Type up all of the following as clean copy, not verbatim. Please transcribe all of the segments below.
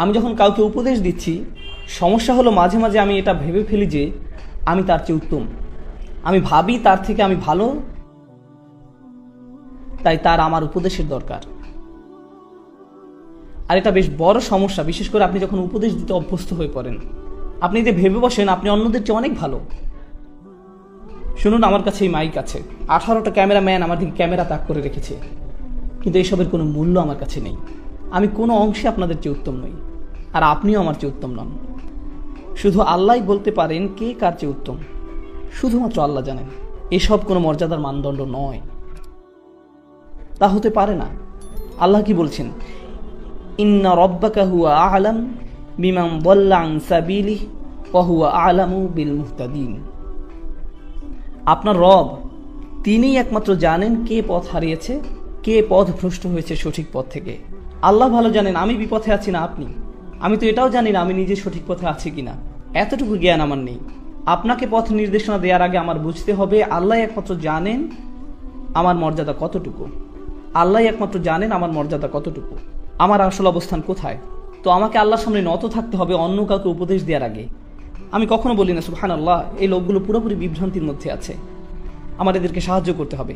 আমি যখন কাউকে উপদেশ দিচ্ছি, সমস্যা হলো মাঝে মাঝে আমি এটা ভেবে ফেলি যে আমি তার চেয়ে উত্তম, আমি ভাবি তার থেকে আমি ভালো, তাই তার আমার উপদেশের দরকার। আর এটা বেশ বড় সমস্যা, বিশেষ করে আপনি যখন উপদেশ দিতে অভ্যস্ত হয়ে পড়েন। আপনি যে ভেবে বসেন আপনি অন্যদের চেয়ে অনেক ভালো। শুনুন, আমার কাছে এই মাইক আছে, 18টা ক্যামেরাম্যান আমার দিকে ক্যামেরা তাক করে রেখেছে, কিন্তু এইসবের কোনো মূল্য আমার কাছে নেই। আমি কোনো অংশে আপনাদের চেয়ে উত্তম নই, আর আপনিও আমার চেয়ে উত্তম নন। শুধু আল্লাহই বলতে পারেন কে কার চেয়ে উত্তম, শুধুমাত্র আল্লাহ জানেন। এসব কোনো মর্যাদার মানদণ্ড নয়, তা হতে পারে না। আল্লাহ কি বলছেন? ইন্না রব্বাকা হুয়া আ'লাম বিমান দাল্লা আন সাবিলিহি ওয়া হুয়া আ'লামু বিল মুহতাদিন। আপনার রব, তিনিই একমাত্র জানেন কে পথ হারিয়েছে, কে পথ ভ্রষ্ট হয়েছে সঠিক পথ থেকে। আল্লাহ ভালো জানেন আমি বিপথে আছি না আপনি। আমি তো এটাও জানি না আমি নিজে সঠিক পথে আছি কিনা, এতটুকু জ্ঞান আমার নেই। আপনাকে পথ নির্দেশনা দেওয়ার আগে আমার বুঝতে হবে আল্লাহ একমাত্র জানেন আমার মর্যাদা কতটুকু। আল্লাহ একমাত্র জানেন আমার মর্যাদা কতটুকু, আমার আসল অবস্থান কোথায়। তো আমাকে আল্লাহর সামনে নত থাকতে হবে অন্য কাউকে উপদেশ দেওয়ার আগে। আমি কখনো বলি না সুবহানাল্লাহ, এই লোকগুলো পুরোপুরি বিভ্রান্তির মধ্যে আছে, আমার এদেরকে সাহায্য করতে হবে।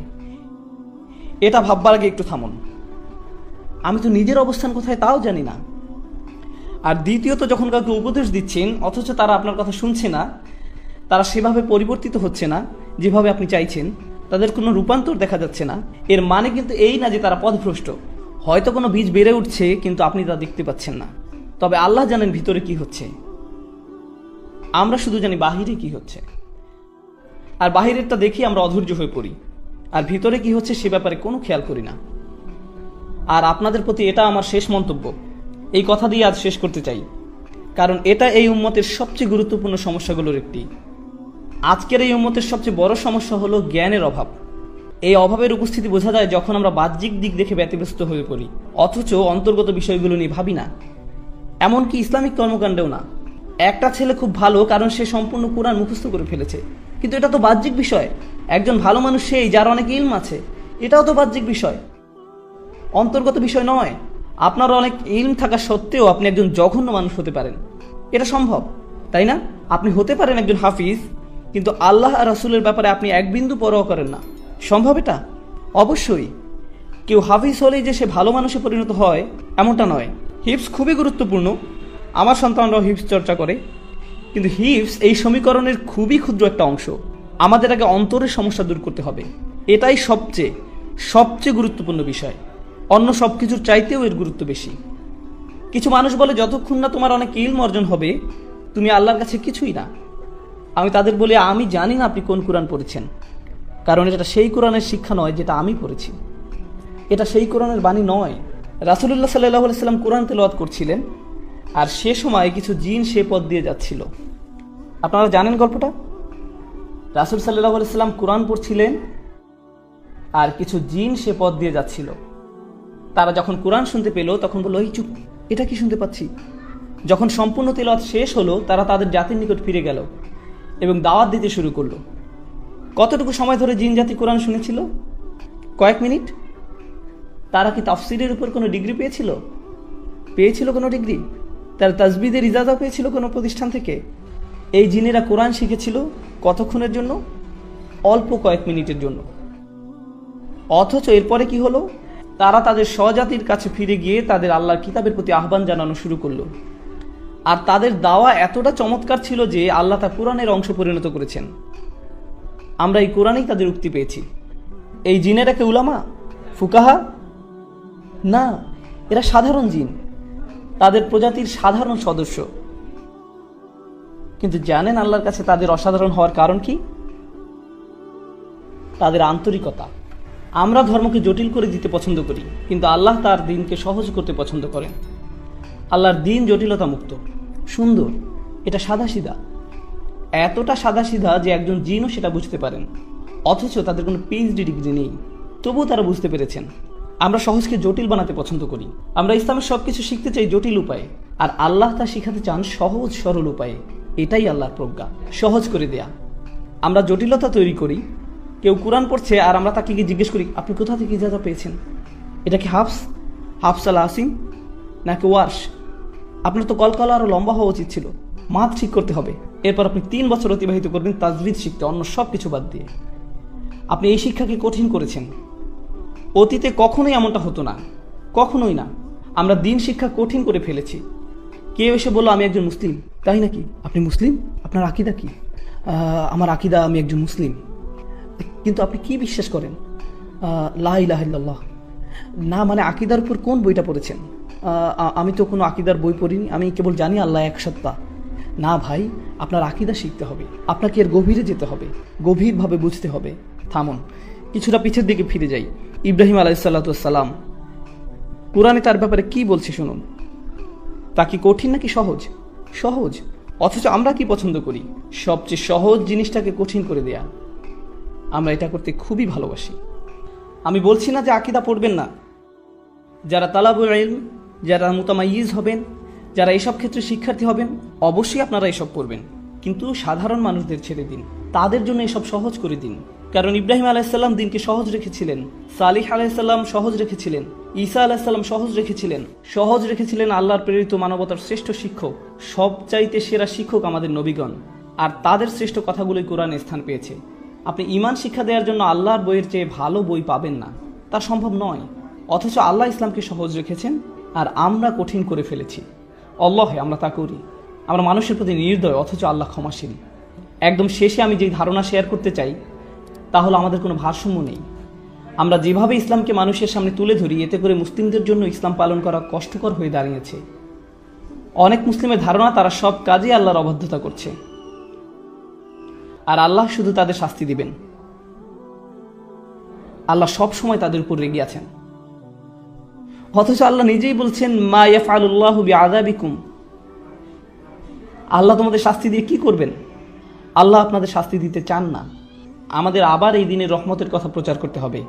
এটা ভাববার আগে একটু থামুন, আমি তো নিজের অবস্থান কোথায় তাও জানি না। আর দ্বিতীয়ত, যখন কাউকে উপদেশ দিচ্ছেন অথচ তারা আপনার কথা শুনছে না, তারা সেভাবে পরিবর্তিত হচ্ছে না যেভাবে আপনি চাইছেন, তাদের কোনো রূপান্তর দেখা যাচ্ছে না, এর মানে কিন্তু এই না যে তারা পথভ্রষ্ট। হয়তো কোনো বীজ বেড়ে উঠছে কিন্তু আপনি তা দেখতে পাচ্ছেন না। তবে আল্লাহ জানেন ভিতরে কি হচ্ছে, আমরা শুধু জানি বাহিরে কি হচ্ছে। আর বাহিরেরটা দেখি আমরা অধৈর্য হয়ে পড়ি, আর ভিতরে কি হচ্ছে সে ব্যাপারে কোনো খেয়াল করি না। আর আপনাদের প্রতি এটা আমার শেষ মন্তব্য, এই কথা দিয়ে আজ শেষ করতে চাই, কারণ এটা এই উম্মতের সবচেয়ে গুরুত্বপূর্ণ সমস্যাগুলোর একটি। আজকের এই উম্মতের সবচেয়ে বড় সমস্যা হলো জ্ঞানের অভাব। এই অভাবের উপস্থিতি বোঝা যায় যখন আমরা বাহ্যিক দিক দেখে ব্যতিব্যস্ত হয়ে পড়ি, অথচ অন্তর্গত বিষয়গুলো নিয়ে ভাবি না। এমনকি ইসলামিক কর্মকাণ্ডেও না। একটা ছেলে খুব ভালো কারণ সে সম্পূর্ণ কুরআন মুখস্থ করে ফেলেছে, কিন্তু এটা তো বাহ্যিক বিষয়। একজন ভালো মানুষ সেই যার অনেক ইলম আছে, এটাও তো বাহ্যিক বিষয়, অন্তর্গত বিষয় নয়। আপনার অনেক ইলম থাকা সত্ত্বেও আপনি একজন জঘন্য মানুষ হতে পারেন, এটা সম্ভব, তাই না? আপনি হতে পারেন একজন হাফিজ, কিন্তু আল্লাহ আর রাসূলের ব্যাপারে আপনি এক বিন্দু পরোয়া করেন না। সম্ভব এটা? অবশ্যই। কেউ হাফিজ হলেই যে সে ভালো মানুষে পরিণত হয় এমনটা নয়। হিফজ খুবই গুরুত্বপূর্ণ, আমার সন্তানরাও হিফজ চর্চা করে, কিন্তু হিফজ এই সমীকরণের খুবই ক্ষুদ্র একটা অংশ। আমাদের আগে অন্তরের সমস্যা দূর করতে হবে, এটাই সবচেয়ে গুরুত্বপূর্ণ বিষয়। অন্য সব কিছুর চাইতেও এর গুরুত্ব বেশি। কিছু মানুষ বলে যতক্ষণ না তোমার অনেক ইলম অর্জন হবে তুমি আল্লাহর কাছে কিছুই না। আমি তাদের বলি আমি জানি না আপনি কোন কোরআন পড়েছেন, কারণ এটা সেই কোরআনের শিক্ষা নয় যেটা আমি পড়েছি, এটা সেই কোরআনের বাণী নয়। রাসূলুল্লাহ সাল্লাল্লাহু আলাইহি সাল্লাম কোরআন তেলাওয়াত করছিলেন, আর সে সময় কিছু জিন সে পথ দিয়ে যাচ্ছিল। আপনারা জানেন গল্পটা? রাসূল সাল্লাল্লাহু আলাইহি সাল্লাম কোরআন পড়ছিলেন আর কিছু জিন সে পথ দিয়ে যাচ্ছিল। তারা যখন কোরআন শুনতে পেল তখন বলল, এই চুপ, এটা কি শুনতে পাচ্ছি? যখন সম্পূর্ণ তেলাওয়াত শেষ হলো তারা তাদের জাতির নিকট ফিরে গেল এবং দাওয়াত দিতে শুরু করলো। কতটুকু সময় ধরে জিন জাতি কোরআন শুনেছিল? কয়েক মিনিট। তারা কি তাফসিরের উপর কোনো ডিগ্রি পেয়েছিল কোনো ডিগ্রি? তারা তাজবিদের ইজাজা পেয়েছিল কোনো প্রতিষ্ঠান থেকে? এই জিনেরা কোরআন শিখেছিল কতক্ষণের জন্য? অল্প কয়েক মিনিটের জন্য। অথচ এরপরে কি হলো? তারা তাদের স্বজাতির কাছে ফিরে গিয়ে তাদের আল্লাহর কিতাবের প্রতি আহ্বান জানানো শুরু করলো। আর তাদের দাওয়া এতটা চমৎকার ছিল যে আল্লাহ তা কোরআনের অংশ পরিণত করেছেন। আমরা এই কোরআনেই তাদের উক্তি পেয়েছি। এই জিনেরা কি উলামা, ফুকাহা? না, এরা সাধারণ জিন, তাদের প্রজাতির সাধারণ সদস্য। কিন্তু জানেন আল্লাহর কাছে তাদের অসাধারণ হওয়ার কারণ কি? তাদের আন্তরিকতা। আমরা ধর্মকে জটিল করে দিতে পছন্দ করি, কিন্তু আল্লাহ তার দ্বীনকে সহজ করতে পছন্দ করেন। আল্লাহর দ্বীন জটিলতা মুক্ত, সুন্দর, এটা সাদাসিধা, এতটা সাদাসিধা যে একজন জিনও সেটা বুঝতে পারেন। অথচ তাদের কোনো পিএইচডি ডিগ্রি নেই, তবুও তারা বুঝতে পেরেছেন। আমরা সহজকে জটিল বানাতে পছন্দ করি। আমরা ইসলামের সবকিছু শিখতে চাই জটিল উপায়ে, আর আল্লাহ তা শিখাতে চান সহজ সরল উপায়ে। এটাই আল্লাহর প্রজ্ঞা, সহজ করে দেয়া। আমরা জটিলতা তৈরি করি। কেউ কোরআন পড়ছে আর আমরা তাকে গিয়ে জিজ্ঞেস করি, আপনি কোথা থেকে ইজাজা পেয়েছেন? এটা কি হাফস আল আসিম নাকি ওয়ার্শ? আপনার তো কলকলা আরো লম্বা হওয়া উচিত ছিল। মাথ ঠিক করতে হবে, এরপর আপনি 3 বছর অতিবাহিত করবেন তাজবিদ শিখতে, অন্য সব কিছু বাদ দিয়ে। আপনি এই শিক্ষাকে কঠিন করেছেন। অতীতে কখনোই এমনটা হতো না, কখনোই না। আমরা দিন শিক্ষা কঠিন করে ফেলেছি। কেউ এসে বললো আমি একজন মুসলিম। তাই নাকি? আপনি মুসলিম? আপনার আকিদা কি? আমার আকিদা আমি একজন মুসলিম। কিন্তু আপনি কি বিশ্বাস করেন? লা ইলাহা ইল্লাল্লাহ। না মানে আকিদার উপর কোন বইটা পড়েছেন? আমি তো কোনো আকিদার বই পড়িনি, আমি কেবল জানি আল্লাহ এক সত্তা। না ভাই, আপনার আকিদা শিখতে হবে, আপনাকে এর গভীরে যেতে হবে, গভীরভাবে বুঝতে হবে। থামুন, কিছুটা পিছের দিকে ফিরে যাই। ইব্রাহিম আলাইহিসসালাম, কোরআনে তার ব্যাপারে কি বলছে শুনুন। তা কি কঠিন নাকি সহজ? সহজ। অথচ আমরা কি পছন্দ করি? সবচেয়ে সহজ জিনিসটাকে কঠিন করে দেয়া। আমরা এটা করতে খুবই ভালোবাসি। আমি বলছি না যে আকিদা পড়বেন না। যারা তালাবুল ইলম, যারা মুতামাইয়িজ হবেন, যারা এইসব ক্ষেত্রে শিক্ষার্থী হবেন, অবশ্যই আপনারা এসব পড়বেন। কিন্তু সাধারণ মানুষদের ছেড়ে দিন, তাদের জন্য এসব সহজ করে দিন। কারণ ইব্রাহিম আলাইহিসসালাম দিনকে সহজ রেখেছিলেন, সালিহ আলাইহিসসালাম সহজ রেখেছিলেন, ঈসা আলাইহিসসালাম সহজ রেখেছিলেন আল্লাহর প্রেরিত মানবতার শ্রেষ্ঠ শিক্ষক, সবচাইতে সেরা শিক্ষক আমাদের নবীগণ। আর তাদের শ্রেষ্ঠ কথাগুলোই কোরআনে স্থান পেয়েছে। আপনি ঈমান শিক্ষা দেওয়ার জন্য আল্লাহর বইয়ের চেয়ে ভালো বই পাবেন না, তা সম্ভব নয়। অথচ আল্লাহ ইসলামকে সহজ রেখেছেন আর আমরা কঠিন করে ফেলেছি। আল্লাহে আমরা তা করি। আমরা মানুষের প্রতি নির্দয়, অথচ আল্লাহ ক্ষমাশীল। একদম শেষে আমি যেই ধারণা শেয়ার করতে চাই তা হলো আমাদের কোনো ভারসাম্য নেই। আমরা যেভাবে ইসলামকে মানুষের সামনে তুলে ধরি, এতে করে মুসলিমদের জন্য ইসলাম পালন করা কষ্টকর হয়ে দাঁড়িয়েছে। অনেক মুসলিমের ধারণা তারা সব কাজে আল্লাহর অবাধ্যতা করছে আর আল্লাহ শুধু তাদের শাস্তি দিবেন। আল্লাহ সব সময় তাদের উপর রেগে আছেন। অথচ আল্লাহ নিজেই বলছেন, মা ইয়াফআলুল্লাহু বিআযাবিকুম। আল্লাহ তোমাদের শাস্তি দিয়ে কি করবেন? আল্লাহ আপনাদের শাস্তি দিতে চান না। আমাদের আবার এই দিনের রহমতের কথা প্রচার করতে হবে,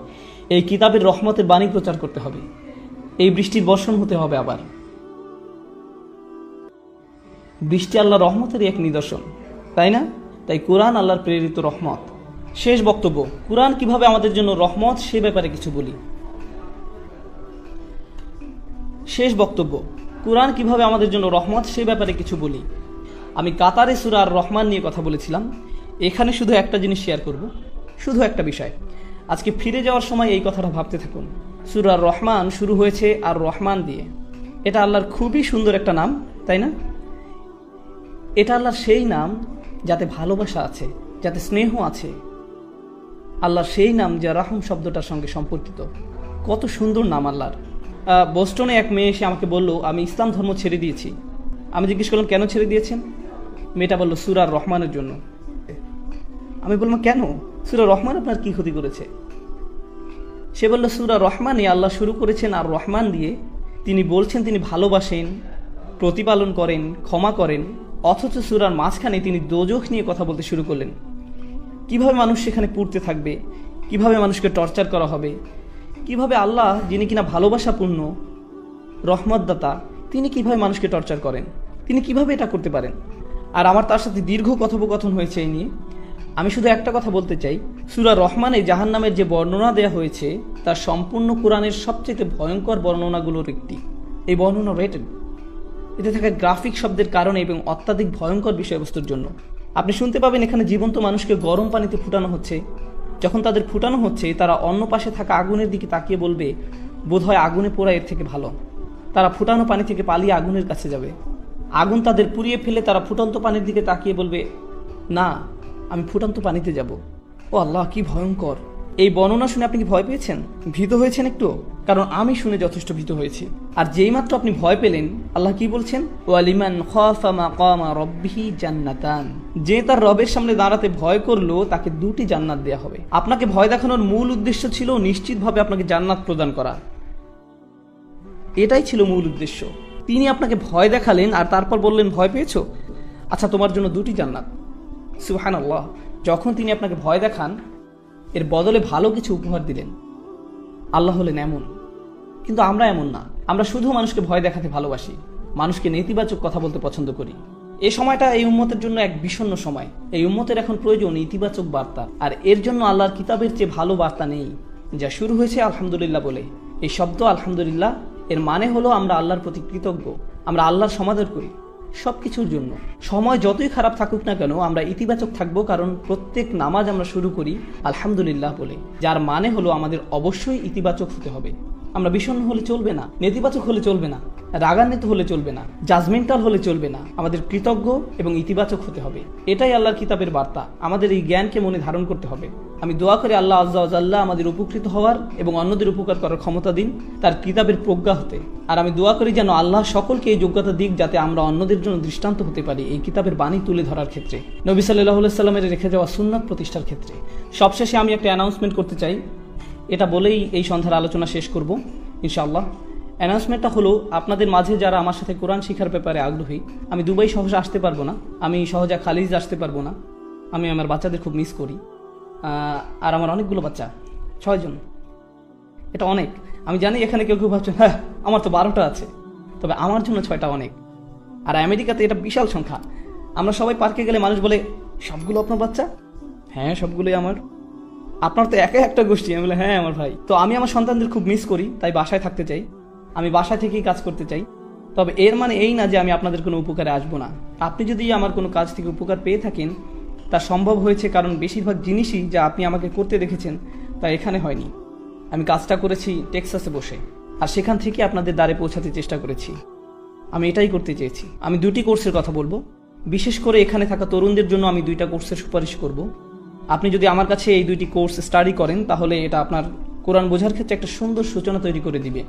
এই কিতাবের রহমতের বাণী প্রচার করতে হবে, এই বৃষ্টির বর্ষণ হতে হবে। আবার বৃষ্টি আল্লাহ রহমতেরই এক নিদর্শন, তাই না? তাই কোরআন আল্লাহর প্রেরিত রহমত। শেষ বক্তব্য, কোরআন কিভাবে আমাদের জন্য রহমত সে ব্যাপারে কিছু বলি। কোরআন কিভাবে আমাদের জন্য রহমত সে ব্যাপারে কিছু বলি। আমি কাতারে সূরা আর রহমান নিয়ে কথা বলেছিলাম। এখানে শুধু একটা জিনিস শেয়ার করব, শুধু একটা বিষয়। আজকে ফিরে যাওয়ার সময় এই কথাটা ভাবতে থাকুন। সূরা আর রহমান শুরু হয়েছে আর রহমান দিয়ে। এটা আল্লাহর খুবই সুন্দর একটা নাম, তাই না? এটা আল্লাহর সেই নাম যাতে ভালোবাসা আছে, যাতে স্নেহ আছে। আল্লাহর সেই নাম যা রাহম শব্দটার সঙ্গে সম্পর্কিত। কত সুন্দর নাম আল্লাহর। বোস্টনে এক মেয়ে এসে আমাকে বলল, আমি ইসলাম ধর্ম ছেড়ে দিয়েছি। আমি জিজ্ঞেস করলাম, কেন ছেড়ে দিয়েছেন? মেয়েটা বলল, সূরা আর রহমানের জন্য। আমি বললাম, কেন? সূরা রহমান আপনার কি ক্ষতি করেছে? সে বলল, সূরা রহমানে আল্লাহ শুরু করেছেন আর রহমান দিয়ে। তিনি বলছেন তিনি ভালোবাসেন, প্রতিপালন করেন, ক্ষমা করেন। অথচ সূরার মাঝখানে তিনি দোজখ নিয়ে কথা বলতে শুরু করলেন। কিভাবে মানুষ সেখানে পুড়তে থাকবে, কিভাবে মানুষকে টর্চার করা হবে, কিভাবে আল্লাহ যিনি কিনা ভালোবাসাপূর্ণ রহমতদাতা, তিনি কিভাবে মানুষকে টর্চার করেন, তিনি কিভাবে এটা করতে পারেন। আর আমার তার সাথে দীর্ঘ কথোপকথন হয়েছে এই নিয়ে। আমি শুধু একটা কথা বলতে চাই, সূরা রহমানে জাহান্নামের যে বর্ণনা দেয়া হয়েছে তার সম্পূর্ণ কোরআনের সবচেয়ে ভয়ঙ্কর বর্ণনাগুলোর একটি। এই বর্ণনা রেটেড, এতে থাকা গ্রাফিক শব্দের কারণে এবং অত্যাধিক ভয়ঙ্কর বিষয়বস্তুর জন্য। আপনি শুনতে পাবেন এখানে জীবন্ত মানুষকে গরম পানিতে ফুটানো হচ্ছে। যখন তাদের ফুটানো হচ্ছে, তারা অন্য পাশে থাকা আগুনের দিকে তাকিয়ে বলবে, বোধহয় আগুনে পোড়া এর থেকে ভালো। তারা ফুটানো পানি থেকে পালিয়ে আগুনের কাছে যাবে। আগুন তাদের পুড়িয়ে ফেলে তারা ফুটন্ত পানির দিকে তাকিয়ে বলবে, না, আমি ফুটন্ত পানিতে যাব। ও আল্লাহ, কি ভয়ঙ্কর! এই বর্ণনা শুনে আপনি কি ভয় পেয়েছেন, ভীত হয়েছেন একটু? কারণ আমি শুনে যথেষ্ট ভীত হয়েছি। আর যেই মাত্র আপনি ভয় পেলেন, আল্লাহ কি বলছেন? ওয়ালিমান খাফা মাকামা রাব্বিহি জান্নাতান। যে তার রবের সামনে দাঁড়াতে ভয় করলো তাকে 2টি জান্নাত দেয়া হবে। আপনাকে ভয় দেখানোর মূল উদ্দেশ্য ছিল নিশ্চিতভাবে আপনাকে জান্নাত প্রদান করা। এটাই ছিল মূল উদ্দেশ্য। তিনি আপনাকে ভয় দেখালেন আর তারপর বললেন, ভয় পেয়েছো? আচ্ছা, তোমার জন্য 2টি জান্নাত। সুবহানাল্লাহ। যখন তিনি আপনাকে ভয় দেখান, এর বদলে ভালো কিছু উপহার দিলেন। আল্লাহ হলেন এমন। কিন্তু আমরা এমন না। আমরা শুধু মানুষকে ভয় দেখাতে ভালোবাসি, মানুষকে নেতিবাচক কথা বলতে পছন্দ করি। এই সময়টা এই উম্মতের জন্য এক বিষণ্ণ সময়। এই উম্মতের এখন প্রয়োজন ইতিবাচক বার্তা। আর এর জন্য আল্লাহর কিতাবের চেয়ে ভালো বার্তা নেই। যা শুরু হয়েছে আলহামদুলিল্লাহ বলে। এই শব্দ আলহামদুলিল্লাহ এর মানে হলো আমরা আল্লাহর প্রতি কৃতজ্ঞ। আমরা আল্লাহর সমাদর করি সব কিছুর জন্য। সময় যতই খারাপ থাকুক না কেন আমরা ইতিবাচক থাকবো, কারণ প্রত্যেক নামাজ আমরা শুরু করি আলহামদুলিল্লাহ বলে, যার মানে হলো আমাদের অবশ্যই ইতিবাচক হতে হবে। আমরা বিষণ্ণ হলে চলবে না, নেতিবাচক হলে চলবে না, রাগান্বিত হলে চলবে না, জাজমেন্টাল হলে চলবে না। আমাদের কৃতজ্ঞ এবং ইতিবাচক হতে হবে। এটাই আল্লাহর কিতাবের বার্তা। আমাদের এই জ্ঞানকে মনে ধারণ করতে হবে। আমি দোয়া করি আল্লাহ আজ্জা ওয়া জাল্লা আমাদের উপকৃত হওয়ার এবং অন্যদের উপকার করার ক্ষমতা দিন তার কিতাবের প্রজ্ঞা হতে। আর আমি দোয়া করি যেন আল্লাহ সকলকে এই যোগ্যতা দিক যাতে আমরা অন্যদের জন্য দৃষ্টান্ত হতে পারি এই কিতাবের বাণী তুলে ধরার ক্ষেত্রে, নবী সাল্লাল্লাহু আলাইহি সাল্লামের রেখে যাওয়া সুন্নাত প্রতিষ্ঠার ক্ষেত্রে। সবশেষে আমি একটা অ্যানাউন্সমেন্ট করতে চাই, এটা বলেই এই সন্ধ্যার আলোচনা শেষ করব ইনশাআল্লাহ। অ্যানাউন্সমেন্টটা হলো, আপনাদের মাঝে যারা আমার সাথে কোরআন শিখার ব্যাপারে আগ্রহী, আমি দুবাই সহজে আসতে পারবো না, আমি সহজে খালিজ আসতে পারবো না, আমি আমার বাচ্চাদের খুব মিস করি। আর আমার অনেকগুলো বাচ্চা, 6 জন, এটা অনেক। আমি জানি এখানে কেউ কেউ ভাবছেন হ্যাঁ আমার তো 12টা আছে, তবে আমার জন্য 6টা অনেক। আর আমেরিকাতে এটা বিশাল সংখ্যা। আমরা সবাই পার্কে গেলে মানুষ বলে সবগুলো আপনার বাচ্চা? হ্যাঁ সবগুলোই আমার। আপনার তো একা একটা গোষ্ঠী। আমি বলে হ্যাঁ আমার ভাই। তো আমি আমার সন্তানদের খুব মিস করি, তাই বাসায় থাকতে চাই, আমি বাসায় থেকেই কাজ করতে চাই। তবে এর মানে এই না যে আমি আপনাদের কোনো উপকারে আসবো না। আপনি যদি আমার কোনো কাজ থেকে উপকার পেয়ে থাকেন, তা সম্ভব হয়েছে কারণ বেশিরভাগ জিনিসই যা আপনি আমাকে করতে দেখেছেন তা এখানে হয়নি। আমি কাজটা করেছি টেক্সাসে বসে, আর সেখান থেকে আপনাদের দ্বারে পৌঁছাতে চেষ্টা করেছি। আমি এটাই করতে চেয়েছি। আমি 2টি কোর্সের কথা বলবো, বিশেষ করে এখানে থাকা তরুণদের জন্য আমি 2টা কোর্সের সুপারিশ করব। আপনি যদি আমার কাছে এই 2টি কোর্স স্টাডি করেন তাহলে এটা আপনার কোরআন বোঝার ক্ষেত্রে একটা সুন্দর সূচনা তৈরি করে দিবে।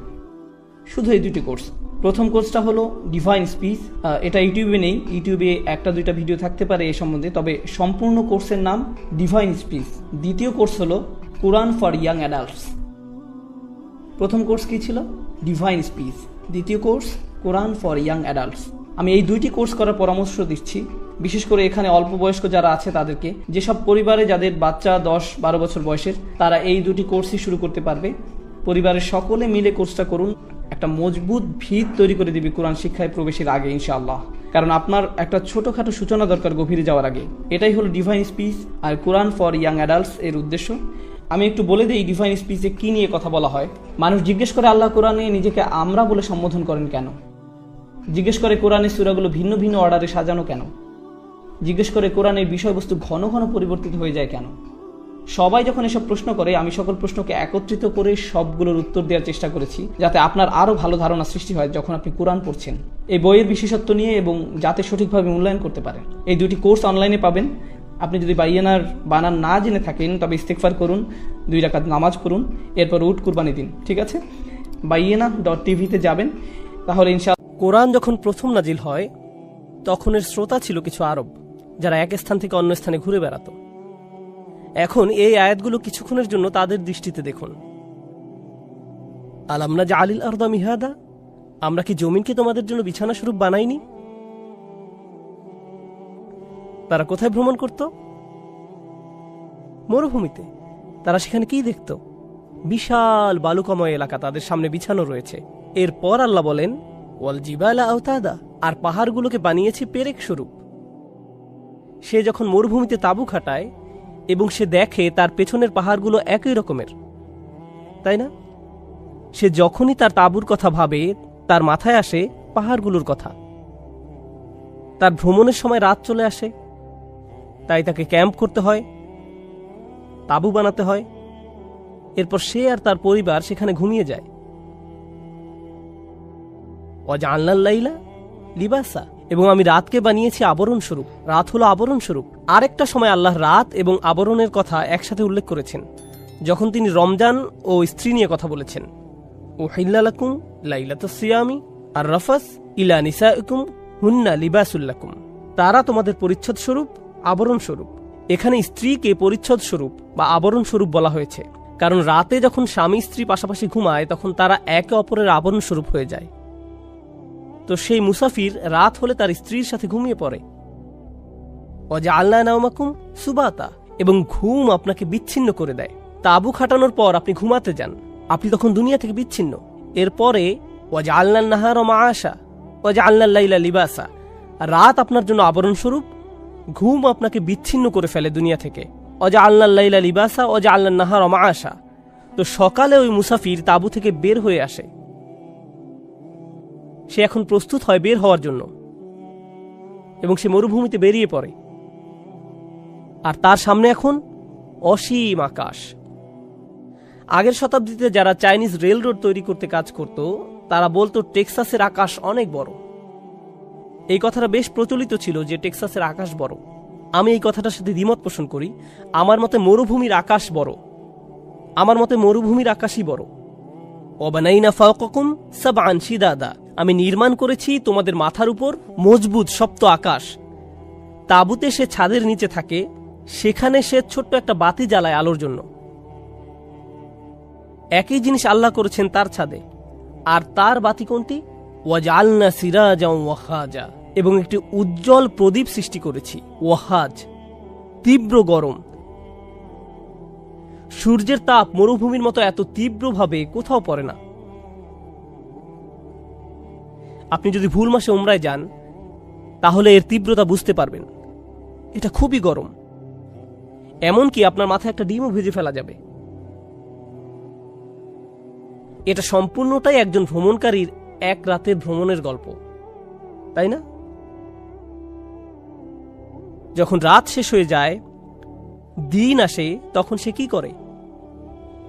শুধু এই 2টি কোর্স। প্রথম কোর্সটা হলো ডিভাইন স্পিচ। এটা ইউটিউবে নেই, ইউটিউবে 1-2টা ভিডিও থাকতে পারে এ সম্বন্ধে, তবে সম্পূর্ণ কোর্সের নাম ডিভাইন স্পিচ। দ্বিতীয় কোর্স হলো কোরআন ফর ইয়াং অ্যাডাল্টস। প্রথম কোর্স কি ছিল? Divine speech. দ্বিতীয় course Quran for young adults. আমি এই 2টি কোর্স করার পরামর্শ দিচ্ছি, বিশেষ করে এখানে অল্প বয়স্ক যারা আছে তাদেরকে। যেসব পরিবারে যাদের বাচ্চা 10-12 বছর বয়সের, তারা এই 2টি কোর্সই শুরু করতে পারবে। পরিবারের সকলে মিলে কোর্সটা করুন, একটা মজবুত ভিত তৈরি করে দিবে কোরআন শিক্ষায় প্রবেশের আগে ইনশাআল্লাহ। কারণ আপনার একটা ছোটখাটো সূচনা দরকার গভীরে যাওয়ার আগে। এটাই হলো ডিভাইন স্পিচ আর কোরআন ফর ইয়াং অ্যাডাল্টস এর উদ্দেশ্য। আমি একটু বলে দিই ডিভাইন স্পিচে কি নিয়ে কথা বলা হয়। মানুষ জিজ্ঞেস করে আল্লাহ কোরআনে নিজেকে আমরা বলে সম্বোধন করেন কেন? জিজ্ঞেস করে কোরআনের সূরাগুলো ভিন্ন ভিন্ন অর্ডারে সাজানো কেন? জিজ্ঞেস করে কোরআনের বিষয়বস্তু ঘন ঘন পরিবর্তিত হয়ে যায় কেন? সবাই যখন এসব প্রশ্ন করে, আমি সকল প্রশ্নকে একত্রিত করে সবগুলোর উত্তর দেওয়ার চেষ্টা করেছি, যাতে আপনার আরও ভালো ধারণা সৃষ্টি হয় যখন আপনি কোরআন পড়ছেন এই বইয়ের বিশেষত্ব নিয়ে, এবং যাতে সঠিকভাবে মূল্যায়ন করতে পারেন। এই 2টি কোর্স অনলাইনে পাবেন। আপনি যদি বাইয়ানার বানান না জেনে থাকেন তবে ইস্তেগফার করুন, 2 রাকাত নামাজ পড়ুন, এরপর উট কুরবানি দিন। ঠিক আছে? বাইয়ানা.tv-তে যাবেন, তাহলে ইনশাআল্লাহ। কোরআন যখন প্রথম নাজিল হয় তখন এর শ্রোতা ছিল কিছু আরব, যারা এক স্থান থেকে অন্য স্থানে ঘুরে বেড়াতো। এখন এই আয়াতগুলো কিছুক্ষণের জন্য তাদের দৃষ্টিতে দেখুন। আলাম নাজআলিল আরদা মিহাদা, আমরা কি জমিনকে তোমাদের জন্য বিছানা স্বরূপ বানাইনি? তারা কোথায় ভ্রমণ করত? মরুভূমিতে। তারা সেখানে কি দেখত? বিশাল বালুকাময় এলাকা তাদের সামনে বিছানো রয়েছে। এরপর আল্লাহ বলেন ওয়াল জিবালা আওতাদা, আর পাহাড়গুলোকে বানিয়েছি পেরেক স্বরূপ। সে যখন মরুভূমিতে তাঁবু খাটায় এবং সে দেখে তার পেছনের পাহাড়গুলো একই রকমের, তাই না? সে যখনই তার তাঁবুর কথা ভাবে তার মাথায় আসে পাহাড়গুলোর কথা। তার ভ্রমণের সময় রাত চলে আসে, তাই তাকে ক্যাম্প করতে হয়, তাঁবু বানাতে হয়। এরপর সে আর তার পরিবার সেখানে ঘুমিয়ে যায়। ওয়াজআলনাল লাইলা লিবাসা, এবং আমি রাতকে বানিয়েছি আবরণ স্বরূপ। রাত হলো আবরণ স্বরূপ। আরেকটা সময় আল্লাহ রাত এবং আবরণের কথা একসাথে উল্লেখ করেছেন যখন তিনি রমজান ও স্ত্রী নিয়ে কথা বলেছেন। উহিল্লা লাকুম লাইলাতুস সিয়ামি আর রাফাস ইলা নিসাইকুম হুন্না লিবাসুল লাকুম, তারা তোমাদের পরিচ্ছদ স্বরূপ, আবরণ স্বরূপ। এখানে স্ত্রীকে পরিচ্ছদ স্বরূপ বা আবরণ স্বরূপ বলা হয়েছে, কারণ রাতে যখন স্বামী স্ত্রী পাশাপাশি ঘুমায় তখন তারা একে অপরের আবরণ স্বরূপ হয়ে যায়। তো সেই মুসাফির রাত হলে তার স্ত্রীর সাথে ঘুমিয়ে পড়ে। ওয়াজআলনা নাওমাকুম সুবাতা, এবং ঘুম আপনাকে বিচ্ছিন্ন করে দেয়। তাঁবু খাটানোর পর আপনি ঘুমাতে যান, আপনি তখন দুনিয়া থেকে বিচ্ছিন্ন। এরপরে ওয়াজআলনান নাহারা মাআশা ওয়াজআলনাল লাইলা লিবাসা, রাত আপনার জন্য আবরণ স্বরূপ, ঘুম আপনাকে বিচ্ছিন্ন করে ফেলে দুনিয়া থেকে। ওয়াজআলনাল লাইলা লিবাসা ওয়াজআলনান নাহারা মাআশা, তো সকালে ওই মুসাফির তাঁবু থেকে বের হয়ে আসে। সে এখন প্রস্তুত হয় বের হওয়ার জন্য এবং সে মরুভূমিতে বেরিয়ে পড়ে। আর তার সামনে এখন অসীম আকাশ। আগের শতাব্দীতে যারা চাইনিজ রেল রোড তৈরি করতে কাজ করত তারা বলতো টেক্সাসের আকাশ অনেক বড়। এই কথাটা বেশ প্রচলিত ছিল যে টেক্সাসের আকাশ বড়। আমি এই কথাটার সাথে দ্বিমত পোষণ করি। আমার মতে মরুভূমির আকাশ বড়। আমার মতে মরুভূমির আকাশই বড়। ওয়াবানাইনা ফাওকাকুম সাবআন শিদাদা, আমি নির্মাণ করেছি তোমাদের মাথার উপর মজবুত শক্ত আকাশ। তাঁবুতে সে ছাদের নিচে থাকে, সেখানে সে ছোট্ট একটা বাতি জ্বালায় আলোর জন্য। একই জিনিস আল্লাহ করেছেন তার ছাদে। আর তার বাতি কোনটি? ওয়াজআলনা সিরাজাও ওয়াহাজা, এবং একটি উজ্জ্বল প্রদীপ সৃষ্টি করেছি। ওয়াহাজ, তীব্র গরম। সূর্যের তাপ মরুভূমির মতো এত তীব্রভাবে কোথাও পড়ে না। আপনি যদি ভুল মাসে উমরায় যান তাহলে এর তীব্রতা বুঝতে পারবেন। এটা খুবই গরম, এমনকি আপনার মাথায় একটা ডিমও ভেজে ফেলা যাবে। এটা সম্পূর্ণটাই একজন ভ্রমণকারীর এক রাতের ভ্রমণের গল্প, তাই না? যখন রাত শেষ হয়ে যায়, দিন আসে, তখন সে কি করে?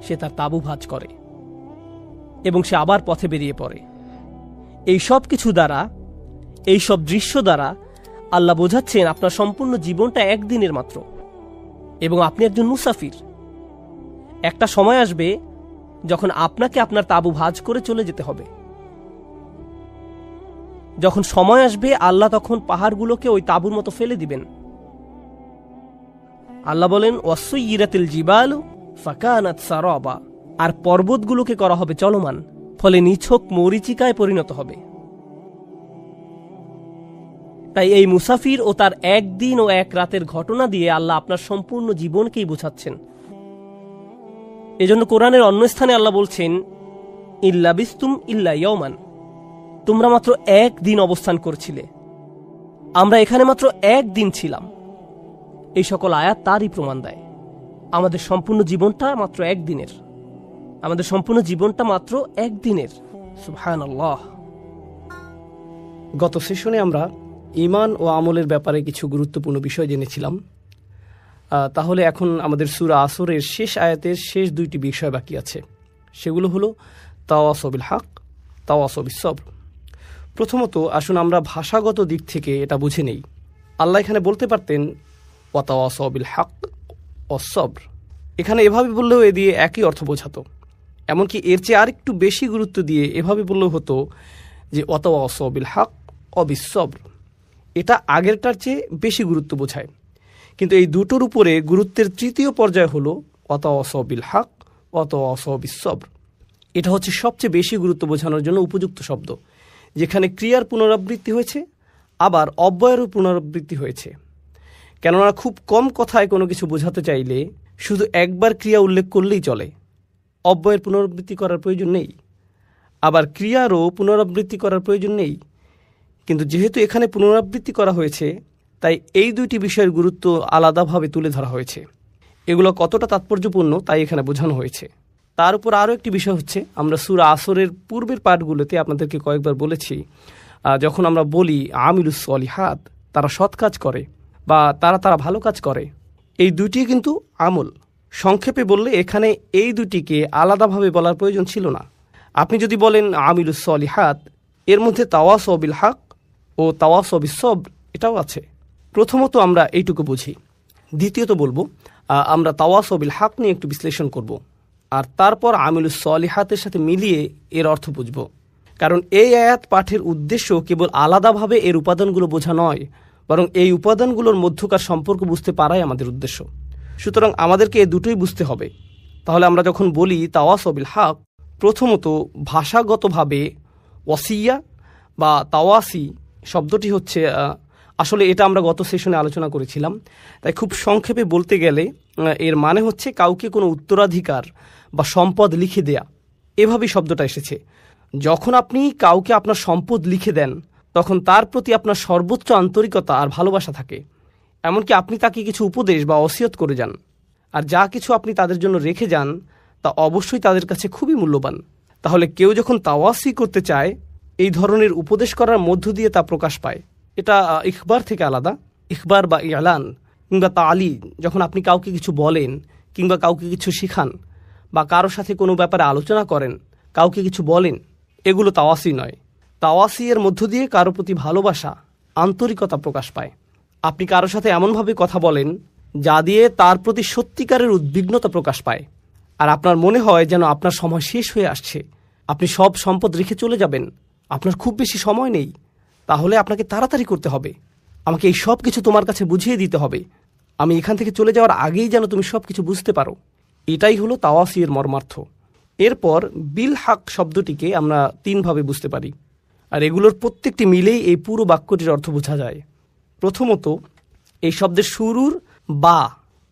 সে তার তাঁবু ভাঁজ করে এবং সে আবার পথে বেরিয়ে পড়ে। এই সব কিছু দ্বারা, এই সব দৃশ্য দ্বারা আল্লাহ বোঝাচ্ছেন আপনার সম্পূর্ণ জীবনটা একদিনের মাত্র এবং আপনি একজন মুসাফির। একটা সময় আসবে যখন আপনাকে আপনার তাঁবু ভাঁজ করে চলে যেতে হবে। যখন সময় আসবে আল্লাহ তখন পাহাড়গুলোকে ওই তাঁবুর মতো ফেলে দিবেন। আল্লাহ বলেন ওয়াসুইরাতিল জিবালু ফাকানাত সারাবা, আর পর্বতগুলোকে করা হবে চলমান, ফলে নিছক মরীচিকায় পরিণত হবে। তাই এই মুসাফির ও তার একদিন ও এক রাতের ঘটনা দিয়ে আল্লাহ আপনার সম্পূর্ণ জীবনকেই বোঝাচ্ছেন। এজন্য কোরআনের অন্য স্থানে আল্লাহ বলছেন ইল্লা বিস্তুম ইল্লা ইয়াওমান, তোমরা মাত্র একদিন অবস্থান করছিলে, আমরা এখানে মাত্র একদিন ছিলাম। এই সকল আয়াত তারই প্রমাণ দেয়। আমাদের সম্পূর্ণ জীবনটা মাত্র একদিনের। আমাদের সম্পূর্ণ জীবনটা মাত্র একদিনের। সুবহানাল্লাহ। গত সেশনে আমরা ঈমান ও আমলের ব্যাপারে কিছু গুরুত্বপূর্ণ বিষয় জেনেছিলাম। তাহলে এখন আমাদের সূরা আসরের শেষ আয়াতের শেষ দুইটি বিষয় বাকি আছে। সেগুলো হলো তাওয়াসও বিল হক, তাওয়াসও বিস সবর। প্রথমত আসুন আমরা ভাষাগত দিক থেকে এটা বুঝে নেই। আল্লাহ এখানে বলতে পারতেন ওয়াতাওয়াসও বিল হক ওয়াস সবর, এখানে এভাবে বললেও এ দিয়ে একই অর্থ বোঝাতো। এমনকি এর চেয়ে আরেকটু বেশি গুরুত্ব দিয়ে এভাবে বললেও হতো যে ওয়াতাওয়াসও বিল হক ওয়া বিস সবর। এটা আগেরটার চেয়ে বেশি গুরুত্ব বোঝায়। কিন্তু এই দুটোর উপরে গুরুত্বের তৃতীয় পর্যায় হলো ওয়াতাওয়াসও বিল হক ওয়াতাওয়াসও বিস সবর। এটা হচ্ছে সবচেয়ে বেশি গুরুত্ব বোঝানোর জন্য উপযুক্ত শব্দ, যেখানে ক্রিয়ার পুনরাবৃত্তি হয়েছে আবার অব্যয়েরও পুনরাবৃত্তি হয়েছে। কেননা খুব কম কথায় কোনো কিছু বোঝাতে চাইলে শুধু একবার ক্রিয়া উল্লেখ করলেই চলে, অব্যয়ের পুনরাবৃত্তি করার প্রয়োজন নেই। আবার ক্রিয়ারও পুনরাবৃত্তি করার প্রয়োজন নেই। কিন্তু যেহেতু এখানে পুনরাবৃত্তি করা হয়েছে, তাই এই দুইটি বিষয়ের গুরুত্ব আলাদাভাবে তুলে ধরা হয়েছে। এগুলো কতটা তাৎপর্যপূর্ণ তাই এখানে বোঝানো হয়েছে। তার উপর আরও একটি বিষয় হচ্ছে, আমরা সূরা আসরের পূর্বের পাঠগুলোতে আপনাদেরকে কয়েকবার বলেছি, যখন আমরা বলি আমিলুস সলিহাত, তারা সৎ কাজ করে বা তারা ভালো কাজ করে, এই দুটি কিন্তু আমল। সংক্ষেপে বললে এখানে এই দুটিকে আলাদাভাবে বলার প্রয়োজন ছিল না। আপনি যদি বলেন আমিলুস সলিহাত, এর মধ্যে তাওয়াসও বিল হক ও তাওয়াসও বিস সবর এটাও আছে। প্রথমত আমরা এইটুকু বুঝি। দ্বিতীয়ত বলবো আমরা তাওয়াসও বিল হক নিয়ে একটু বিশ্লেষণ করব, আর তারপর আমিলুস সলিহাতের সাথে মিলিয়ে এর অর্থ বুঝব। কারণ এই আয়াত পাঠের উদ্দেশ্য কেবল আলাদাভাবে এর উপাদানগুলো বোঝা নয়, বরং এই উপাদানগুলোর মধ্যকার সম্পর্ক বুঝতে পারাই আমাদের উদ্দেশ্য। সুতরাং আমাদেরকে এ দুটোই বুঝতে হবে। তাহলে আমরা যখন বলি তাওয়াসও বিল হক, প্রথমত ভাষাগতভাবে ওয়াসিয়া বা তাওয়াসি শব্দটি হচ্ছে, আসলে এটা আমরা গত সেশনে আলোচনা করেছিলাম, তাই খুব সংক্ষেপে বলতে গেলে এর মানে হচ্ছে কাউকে কোনো উত্তরাধিকার বা সম্পদ লিখে দেয়া। এভাবেই শব্দটা এসেছে। যখন আপনি কাউকে আপনার সম্পদ লিখে দেন, তখন তার প্রতি আপনার সর্বোচ্চ আন্তরিকতা আর ভালোবাসা থাকে। এমনকি আপনি তাকে কিছু উপদেশ বা ওসিয়ত করে যান, আর যা কিছু আপনি তাদের জন্য রেখে যান তা অবশ্যই তাদের কাছে খুবই মূল্যবান। তাহলে কেউ যখন তাওয়াসি করতে চায়, এই ধরনের উপদেশ করার মধ্য দিয়ে তা প্রকাশ পায়। এটা ইখবার থেকে আলাদা। ইখবার বা ইলান কিংবা তালি, যখন আপনি কাউকে কিছু বলেন কিংবা কাউকে কিছু শিখান বা কারোর সাথে কোনো ব্যাপারে আলোচনা করেন, কাউকে কিছু বলেন, এগুলো তাওয়াসি নয়। তাওয়াসি এর মধ্য দিয়ে কারো প্রতি ভালোবাসা, আন্তরিকতা প্রকাশ পায়। আপনি কারোর সাথে এমনভাবে কথা বলেন যা দিয়ে তার প্রতি সত্যিকারের উদ্বিগ্নতা প্রকাশ পায়, আর আপনার মনে হয় যেন আপনার সময় শেষ হয়ে আসছে, আপনি সব সম্পদ রেখে চলে যাবেন, আপনার খুব বেশি সময় নেই, তাহলে আপনাকে তাড়াতাড়ি করতে হবে, আমাকে এই সব কিছু তোমার কাছে বুঝিয়ে দিতে হবে, আমি এখান থেকে চলে যাওয়ার আগেই যেন তুমি সব কিছু বুঝতে পারো। এটাই হলো তাওয়াসি এর মর্মার্থ। এরপর বিল হাক শব্দটিকে আমরা তিনভাবে বুঝতে পারি, আর এগুলোর প্রত্যেকটি মিলেই এই পুরো বাক্যটির অর্থ বোঝা যায়। প্রথমত, এই শব্দের শুরুর বা,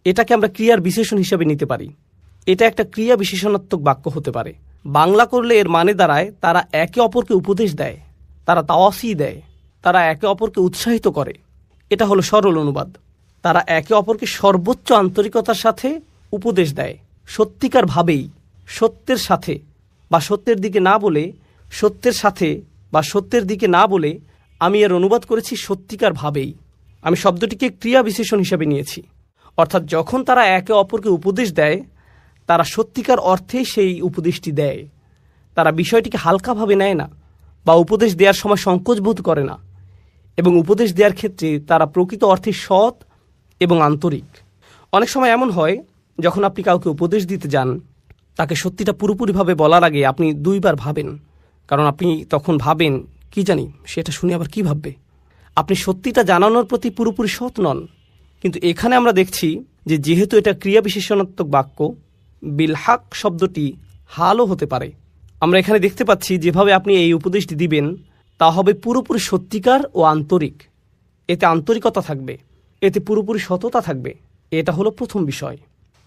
এটাকে আমরা ক্রিয়ার বিশেষণ হিসেবে নিতে পারি। এটা একটা ক্রিয়া বিশেষণাত্মক বাক্য হতে পারে। বাংলা করলে এর মানে দাঁড়ায় তারা একে অপরকে উপদেশ দেয়, তারা তাওয়াসি দেয়, তারা একে অপরকে উৎসাহিত করে। এটা হলো সরল অনুবাদ। তারা একে অপরকে সর্বোচ্চ আন্তরিকতার সাথে উপদেশ দেয়, সত্যিকার ভাবেই, সত্যের সাথে বা সত্যের দিকে না বলে, সত্যের সাথে বা সত্যের দিকে না বলে আমি এর অনুবাদ করেছি সত্যিকার ভাবেই। আমি শব্দটিকে ক্রিয়া বিশেষণ হিসেবে নিয়েছি, অর্থাৎ যখন তারা একে অপরকে উপদেশ দেয়, তারা সত্যিকার অর্থেই সেই উপদেশটি দেয়। তারা বিষয়টিকে হালকাভাবে নেয় না বা উপদেশ দেওয়ার সময় সংকোচ বোধ করে না, এবং উপদেশ দেওয়ার ক্ষেত্রে তারা প্রকৃত অর্থে সৎ এবং আন্তরিক। অনেক সময় এমন হয়, যখন আপনি কাউকে উপদেশ দিতে যান, তাকে সত্যিটা পুরোপুরিভাবে বলার আগে আপনি দুইবার ভাবেন, কারণ আপনি তখন ভাবেন কি জানি সেটা শুনে আবার কি ভাববে। আপনি সত্যিটা জানানোর প্রতি পুরোপুরি সৎ নন। কিন্তু এখানে আমরা দেখছি যে যেহেতু এটা ক্রিয়া বিশেষণাত্মক বাক্য, বিল হাক শব্দটি হালও হতে পারে। আমরা এখানে দেখতে পাচ্ছি যেভাবে আপনি এই উপদেশটি দিবেন তা হবে পুরোপুরি সত্যিকার ও আন্তরিক। এতে আন্তরিকতা থাকবে, এতে পুরোপুরি সততা থাকবে। এটা হলো প্রথম বিষয়।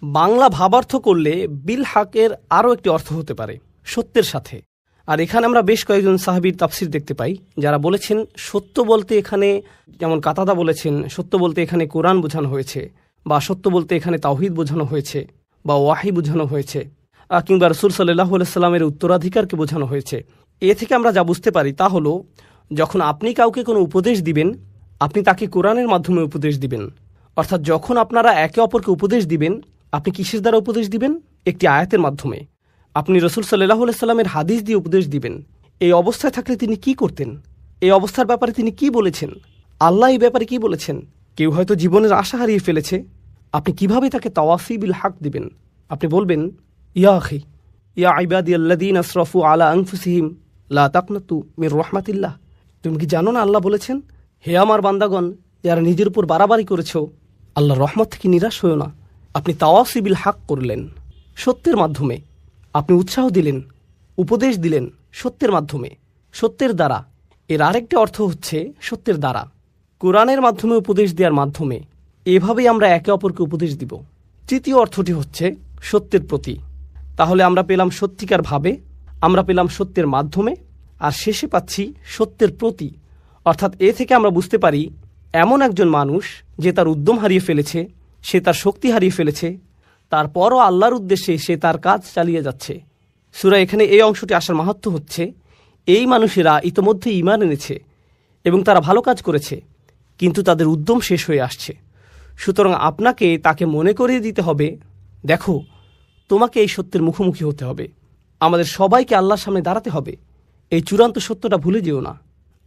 বাংলা ভাবার্থ করলে বিল হাকের আরও একটি অর্থ হতে পারে সত্যের সাথে। আর এখানে আমরা বেশ কয়েকজন সাহাবীর তাফসির দেখতে পাই যারা বলেছেন সত্য বলতে এখানে, যেমন কাতাদা বলেছেন সত্য বলতে এখানে কোরআন বোঝানো হয়েছে, বা সত্য বলতে এখানে তাওহীদ বোঝানো হয়েছে, বা ওয়াহি বোঝানো হয়েছে, কিংবা রাসূল সাল্লাল্লাহু আলাইহি সাল্লামের উত্তরাধিকারকে বোঝানো হয়েছে। এ থেকে আমরা যা বুঝতে পারি তা হলো, যখন আপনি কাউকে কোনো উপদেশ দিবেন, আপনি তাকে কোরআনের মাধ্যমে উপদেশ দিবেন। অর্থাৎ যখন আপনারা একে অপরকে উপদেশ দিবেন, আপনি কিসের দ্বারা উপদেশ দিবেন? একটি আয়াতের মাধ্যমে। আপনি রাসূল সাল্লাল্লাহু আলাইহি সাল্লামের হাদিস দিয়ে উপদেশ দিবেন। এই অবস্থায় থাকলে তিনি কি করতেন? এই অবস্থার ব্যাপারে তিনি কি বলেছেন? আল্লাহ এই ব্যাপারে কি বলেছেন? কেউ হয়তো জীবনের আশা হারিয়ে ফেলেছে, আপনি কিভাবে তাকে তাওয়াসি বিল হাক দিবেন? আপনি বলবেন, ইয়া আখি, ইয়া ইবাদিয়াল্লাযীনা আসরাফু আলা আনফুসিহিম লা তাকনাতু মির রাহমাতিল্লাহ। তুমি কি জানো না আল্লাহ বলেছেন, হে আমার বান্দাগণ যারা নিজের উপর বাড়াবাড়ি করেছো, আল্লাহর রহমত থেকে নিরাশ হয়েও না। আপনি তাওয়াসি বিল হাক করলেন সত্যের মাধ্যমে। আপনি উৎসাহ দিলেন, উপদেশ দিলেন সত্যের মাধ্যমে, সত্যের দ্বারা। এর আরেকটি অর্থ হচ্ছে সত্যের দ্বারা, কোরআনের মাধ্যমে উপদেশ দেওয়ার মাধ্যমে। এভাবেই আমরা একে অপরকে উপদেশ দিব। তৃতীয় অর্থটি হচ্ছে সত্যের প্রতি। তাহলে আমরা পেলাম সত্যিকার ভাবে, আমরা পেলাম সত্যের মাধ্যমে, আর শেষে পাচ্ছি সত্যের প্রতি। অর্থাৎ এ থেকে আমরা বুঝতে পারি এমন একজন মানুষ যে তার উদ্যম হারিয়ে ফেলেছে, সে তার শক্তি হারিয়ে ফেলেছে, তারপরও আল্লাহর উদ্দেশ্যে সে তার কাজ চালিয়ে যাচ্ছে। সূরা এখানে এই অংশটি আসার মাহাত্ম্য হচ্ছে, এই মানুষেরা ইতোমধ্যে ঈমান এনেছে এবং তারা ভালো কাজ করেছে, কিন্তু তাদের উদ্যম শেষ হয়ে আসছে। সুতরাং আপনাকে তাকে মনে করিয়ে দিতে হবে, দেখো তোমাকে এই সত্যের মুখোমুখি হতে হবে, আমাদের সবাইকে আল্লাহর সামনে দাঁড়াতে হবে। এই চূড়ান্ত সত্যটা ভুলে যেও না।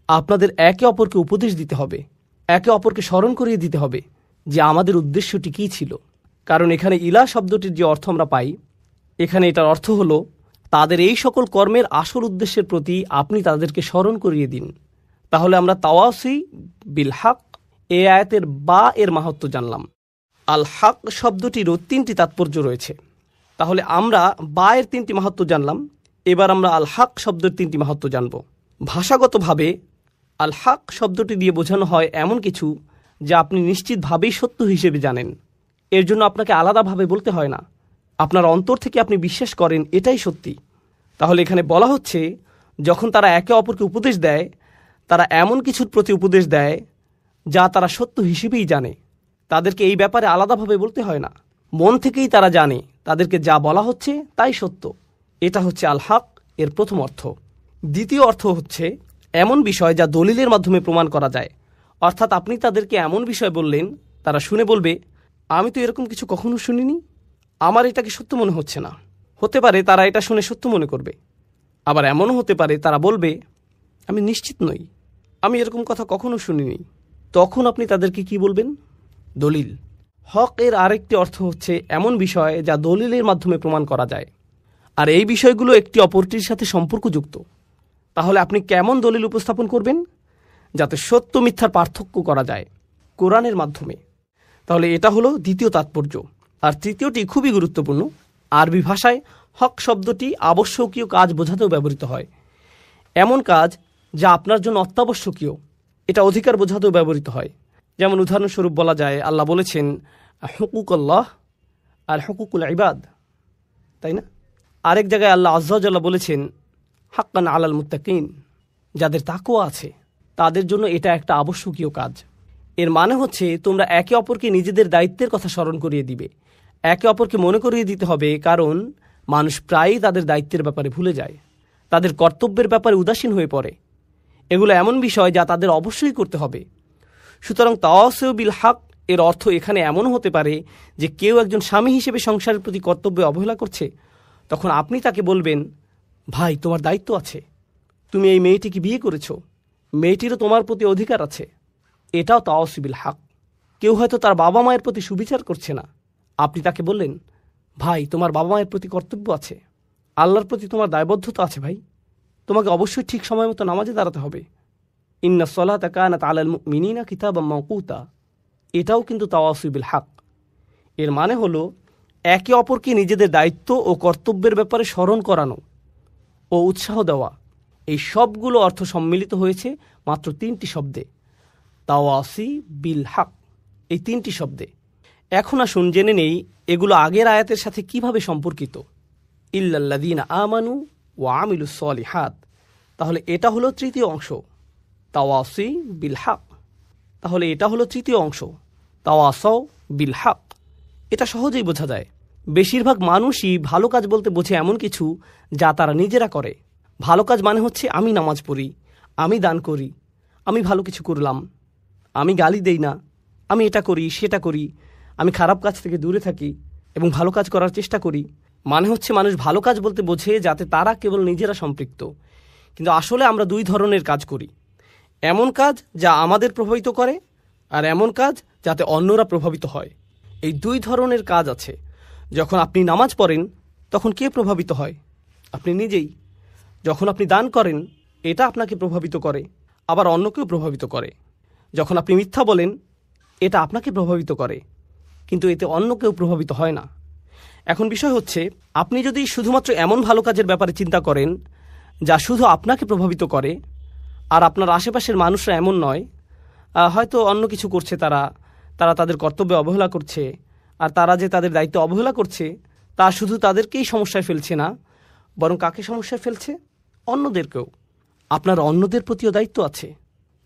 আপনাদের একে অপরকে উপদেশ দিতে হবে, একে অপরকে স্মরণ করিয়ে দিতে হবে যে আমাদের উদ্দেশ্যটি কী ছিল। কারণ এখানে ইলাহ শব্দটির যে অর্থ আমরা পাই, এখানে এটার অর্থ হলো তাদের এই সকল কর্মের আসল উদ্দেশ্যের প্রতি আপনি তাদেরকে স্মরণ করিয়ে দিন। তাহলে আমরা তাওয়াসি বিল হক এ আয়াতের বা এর মাহাত্ম্য জানলাম। আল হক শব্দটিরও তিনটি তাৎপর্য রয়েছে। তাহলে আমরা বা এর তিনটি মাহাত্ম্য জানলাম, এবার আমরা আল হক শব্দের তিনটি মাহাত্ম্য জানব। ভাষাগতভাবে আল হক শব্দটি দিয়ে বোঝানো হয় এমন কিছু যা আপনি নিশ্চিতভাবেই সত্য হিসেবে জানেন। এর জন্য আপনাকে আলাদাভাবে বলতে হয় না, আপনার অন্তর থেকে আপনি বিশ্বাস করেন এটাই সত্যি। তাহলে এখানে বলা হচ্ছে, যখন তারা একে অপরকে উপদেশ দেয়, তারা এমন কিছুর প্রতি উপদেশ দেয় যা তারা সত্য হিসেবেই জানে। তাদেরকে এই ব্যাপারে আলাদাভাবে বলতে হয় না, মন থেকেই তারা জানে তাদেরকে যা বলা হচ্ছে তাই সত্য। এটা হচ্ছে আল হক এর প্রথম অর্থ। দ্বিতীয় অর্থ হচ্ছে এমন বিষয় যা দলিলের মাধ্যমে প্রমাণ করা যায়। অর্থাৎ আপনি তাদেরকে এমন বিষয় বললেন, তারা শুনে বলবে, আমি তো এরকম কিছু কখনো শুনিনি, আমার এটাকে সত্য মনে হচ্ছে না। হতে পারে তারা এটা শুনে সত্য মনে করবে, আবার এমনও হতে পারে তারা বলবে, আমি নিশ্চিত নই, আমি এরকম কথা কখনো শুনিনি। তখন আপনি তাদেরকে কি বলবেন? দলিল। হক এর আরেকটি অর্থ হচ্ছে এমন বিষয় যা দলিলের মাধ্যমে প্রমাণ করা যায়, আর এই বিষয়গুলো একটি অপরটির সাথে সম্পর্কযুক্ত। তাহলে আপনি কেমন দলিল উপস্থাপন করবেন? যাতে সত্য মিথ্যার পার্থক্য করা যায় কোরআনের মাধ্যমে। তাহলে এটা হলো দ্বিতীয় তাৎপর্য। আর তৃতীয়টি খুবই গুরুত্বপূর্ণ। আরবি ভাষায় হক শব্দটি আবশ্যকীয় কাজ বোঝাতেও ব্যবহৃত হয়। এমন কাজ যা আপনার জন্য অত্যাবশ্যকীয়, এটা অধিকার বোঝাতেও ব্যবহৃত হয়। যেমন উদাহরণস্বরূপ বলা যায়, আল্লাহ বলেছেন হুকুক আল্লাহ আর হুকুকুল ইবাদ, তাই না? আরেক জায়গায় আল্লাহ আজ্জা ওয়া জাল্লা বলেছেন হাক্কান আলাল মুত্তাকিন, যাদের তাকওয়া আছে তাদের জন্য এটা একটা আবশ্যকীয় কাজ। এর মানে হচ্ছে তোমরা একে অপরকে নিজেদের দায়িত্বের কথা স্মরণ করিয়ে দিবে, একে অপরকে মনে করিয়ে দিতে হবে, কারণ মানুষ প্রায়ই তাদের দায়িত্বের ব্যাপারে ভুলে যায়, তাদের কর্তব্যের ব্যাপারে উদাসীন হয়ে পড়ে। এগুলো এমন বিষয় যা তাদের অবশ্যই করতে হবে। সুতরাং তাওয়াসিউ বিল হক এর অর্থ এখানে এমনও হতে পারে যে কেউ একজন স্বামী হিসেবে সংসারের প্রতি কর্তব্যে অবহেলা করছে, তখন আপনি তাকে বলবেন, ভাই তোমার দায়িত্ব আছে, তুমি এই মেয়েটিকে বিয়ে করেছো, মেয়েটিরও তোমার প্রতি অধিকার আছে। এটাও তাওয়াসিউ বিল হক। কেউ হয়তো তার বাবা মায়ের প্রতি সুবিচার করছে না, আপনি তাকে বললেন, ভাই তোমার বাবা মায়ের প্রতি কর্তব্য আছে, আল্লাহর প্রতি তোমার দায়বদ্ধতা আছে ভাই, তোমাকে অবশ্যই ঠিক সময় মতো নামাজে দাঁড়াতে হবে। ইন্না সলাতা কানাত আলাল মুমিনিনা কিতাবাম মাওকুতা, এটাও কিন্তু তাওয়াসিউ বিল হক। এর মানে হলো একে অপরকে নিজেদের দায়িত্ব ও কর্তব্যের ব্যাপারে স্মরণ করানো ও উৎসাহ দেওয়া। এই সবগুলো অর্থ সম্মিলিত হয়েছে মাত্র 3টি শব্দে, তাওয়াসি বিল হক, এই 3টি শব্দে। এখন আসুন জেনে নেই এগুলো আগের আয়াতের সাথে কিভাবে সম্পর্কিত। ইল্লাল্লাযীনা আমানু ওয়া আমিলুস সলিহাত, তাহলে এটা হলো তৃতীয় অংশ, তাওয়াসি বিল হক। তাহলে এটা হলো তৃতীয় অংশ, তাওয়াসাও বিল হক। এটা সহজেই বোঝা যায়। বেশিরভাগ মানুষই ভালো কাজ বলতে বোঝে এমন কিছু যা তারা নিজেরা করে। ভালো কাজ মানে হচ্ছে আমি নামাজ পড়ি, আমি দান করি, আমি ভালো কিছু করলাম, আমি গালি দেই না, আমি এটা করি সেটা করি, আমি খারাপ কাজ থেকে দূরে থাকি এবং ভালো কাজ করার চেষ্টা করি। মানে হচ্ছে মানুষ ভালো কাজ বলতে বোঝে যাতে তারা কেবল নিজেরা সম্পৃক্ত। কিন্তু আসলে আমরা 2 ধরনের কাজ করি, এমন কাজ যা আমাদের প্রভাবিত করে আর এমন কাজ যাতে অন্যরা প্রভাবিত হয়। এই 2 ধরনের কাজ আছে। যখন আপনি নামাজ পড়েন তখন কে প্রভাবিত হয়? আপনি নিজেই। যখন আপনি দান করেন এটা আপনাকে প্রভাবিত করে, আবার অন্যকেও প্রভাবিত করে। যখন আপনি মিথ্যা বলেন এটা আপনাকে প্রভাবিত করে, কিন্তু এতে অন্য কেউ প্রভাবিত হয় না। এখন বিষয় হচ্ছে, আপনি যদি শুধুমাত্র এমন ভালো কাজের ব্যাপারে চিন্তা করেন যা শুধু আপনাকে প্রভাবিত করে, আর আপনার আশেপাশের মানুষরা এমন নয়, হয়তো অন্য কিছু করছে, তারা তাদের কর্তব্যে অবহেলা করছে, আর তারা যে তাদের দায়িত্ব অবহেলা করছে তা শুধু তাদেরকেই সমস্যায় ফেলছে না, বরং কাকে সমস্যায় ফেলছে? অন্যদেরকেও। আপনার অন্যদের প্রতিও দায়িত্ব আছে,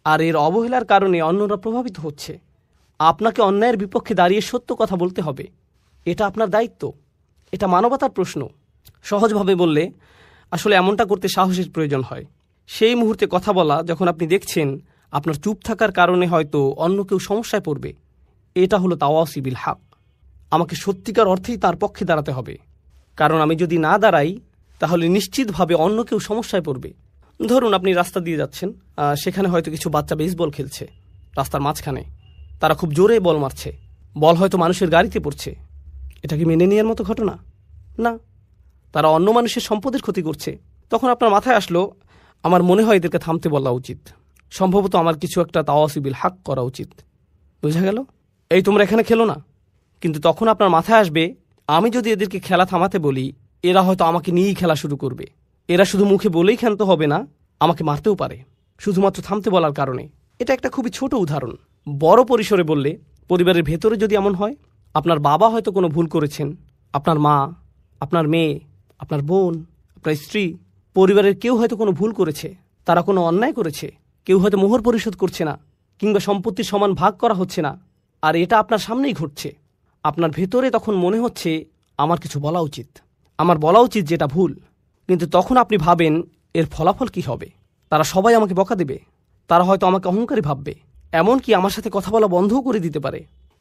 আর এর অবহেলার কারণে অন্যরা প্রভাবিত হচ্ছে। আপনাকে অন্যায়ের বিপক্ষে দাঁড়িয়ে সত্য কথা বলতে হবে, এটা আপনার দায়িত্ব, এটা মানবতার প্রশ্ন। সহজভাবে বললে আসলে এমনটা করতে সাহসের প্রয়োজন হয়। সেই মুহূর্তে কথা বলা যখন আপনি দেখছেন আপনার চুপ থাকার কারণে হয়তো অন্য কেউ সমস্যায় পড়বে, এটা হলো তাওয়াসি বিল হক। আমাকে সত্যিকার অর্থেই তার পক্ষে দাঁড়াতে হবে, কারণ আমি যদি না দাঁড়াই তাহলে নিশ্চিতভাবে অন্য কেউ সমস্যায় পড়বে। ধরুন আপনি রাস্তা দিয়ে যাচ্ছেন, সেখানে হয়তো কিছু বাচ্চা বেসবল খেলছে রাস্তার মাঝখানে, তারা খুব জোরে বল মারছে, বল হয়তো মানুষের গাড়িতে পড়ছে। এটা কি মেনে নেওয়ার মতো ঘটনা? না, তারা অন্য মানুষের সম্পদের ক্ষতি করছে। তখন আপনার মাথায় আসলো, আমার মনে হয় এদেরকে থামতে বলা উচিত, সম্ভবত আমার কিছু একটা তাওয়াসি বিল হক করা উচিত। বুঝা গেল? এই তোমরা এখানে খেলো না। কিন্তু তখন আপনার মাথায় আসবে, আমি যদি এদেরকে খেলা থামাতে বলি এরা হয়তো আমাকে নিয়েই খেলা শুরু করবে। এরা শুধু মুখে বলেই ক্ষান্ত হবে না, আমাকে মারতেও পারে শুধুমাত্র থামতে বলার কারণে। এটা একটা খুবই ছোট উদাহরণ। বড় পরিসরে বললে, পরিবারের ভেতরে যদি এমন হয়, আপনার বাবা হয়তো কোনো ভুল করেছেন, আপনার মা, আপনার মেয়ে, আপনার বোন, আপনার স্ত্রী, পরিবারের কেউ হয়তো কোনো ভুল করেছে, তারা কোনো অন্যায় করেছে, কেউ হয়তো মোহর পরিশোধ করছে না, কিংবা সম্পত্তির সমান ভাগ করা হচ্ছে না, আর এটা আপনার সামনেই ঘটছে। আপনার ভেতরে তখন মনে হচ্ছে আমার কিছু বলা উচিত, আমার বলা উচিত যেটা ভুল। কিন্তু তখন আপনি ভাবেন এর ফলাফল কি হবে? তারা সবাই আমাকে বকা দেবে, তারা হয়তো আমাকে অহংকারী ভাববে, এমনকি আমার সাথে কথা বলা বন্ধও করে দিতে পারে,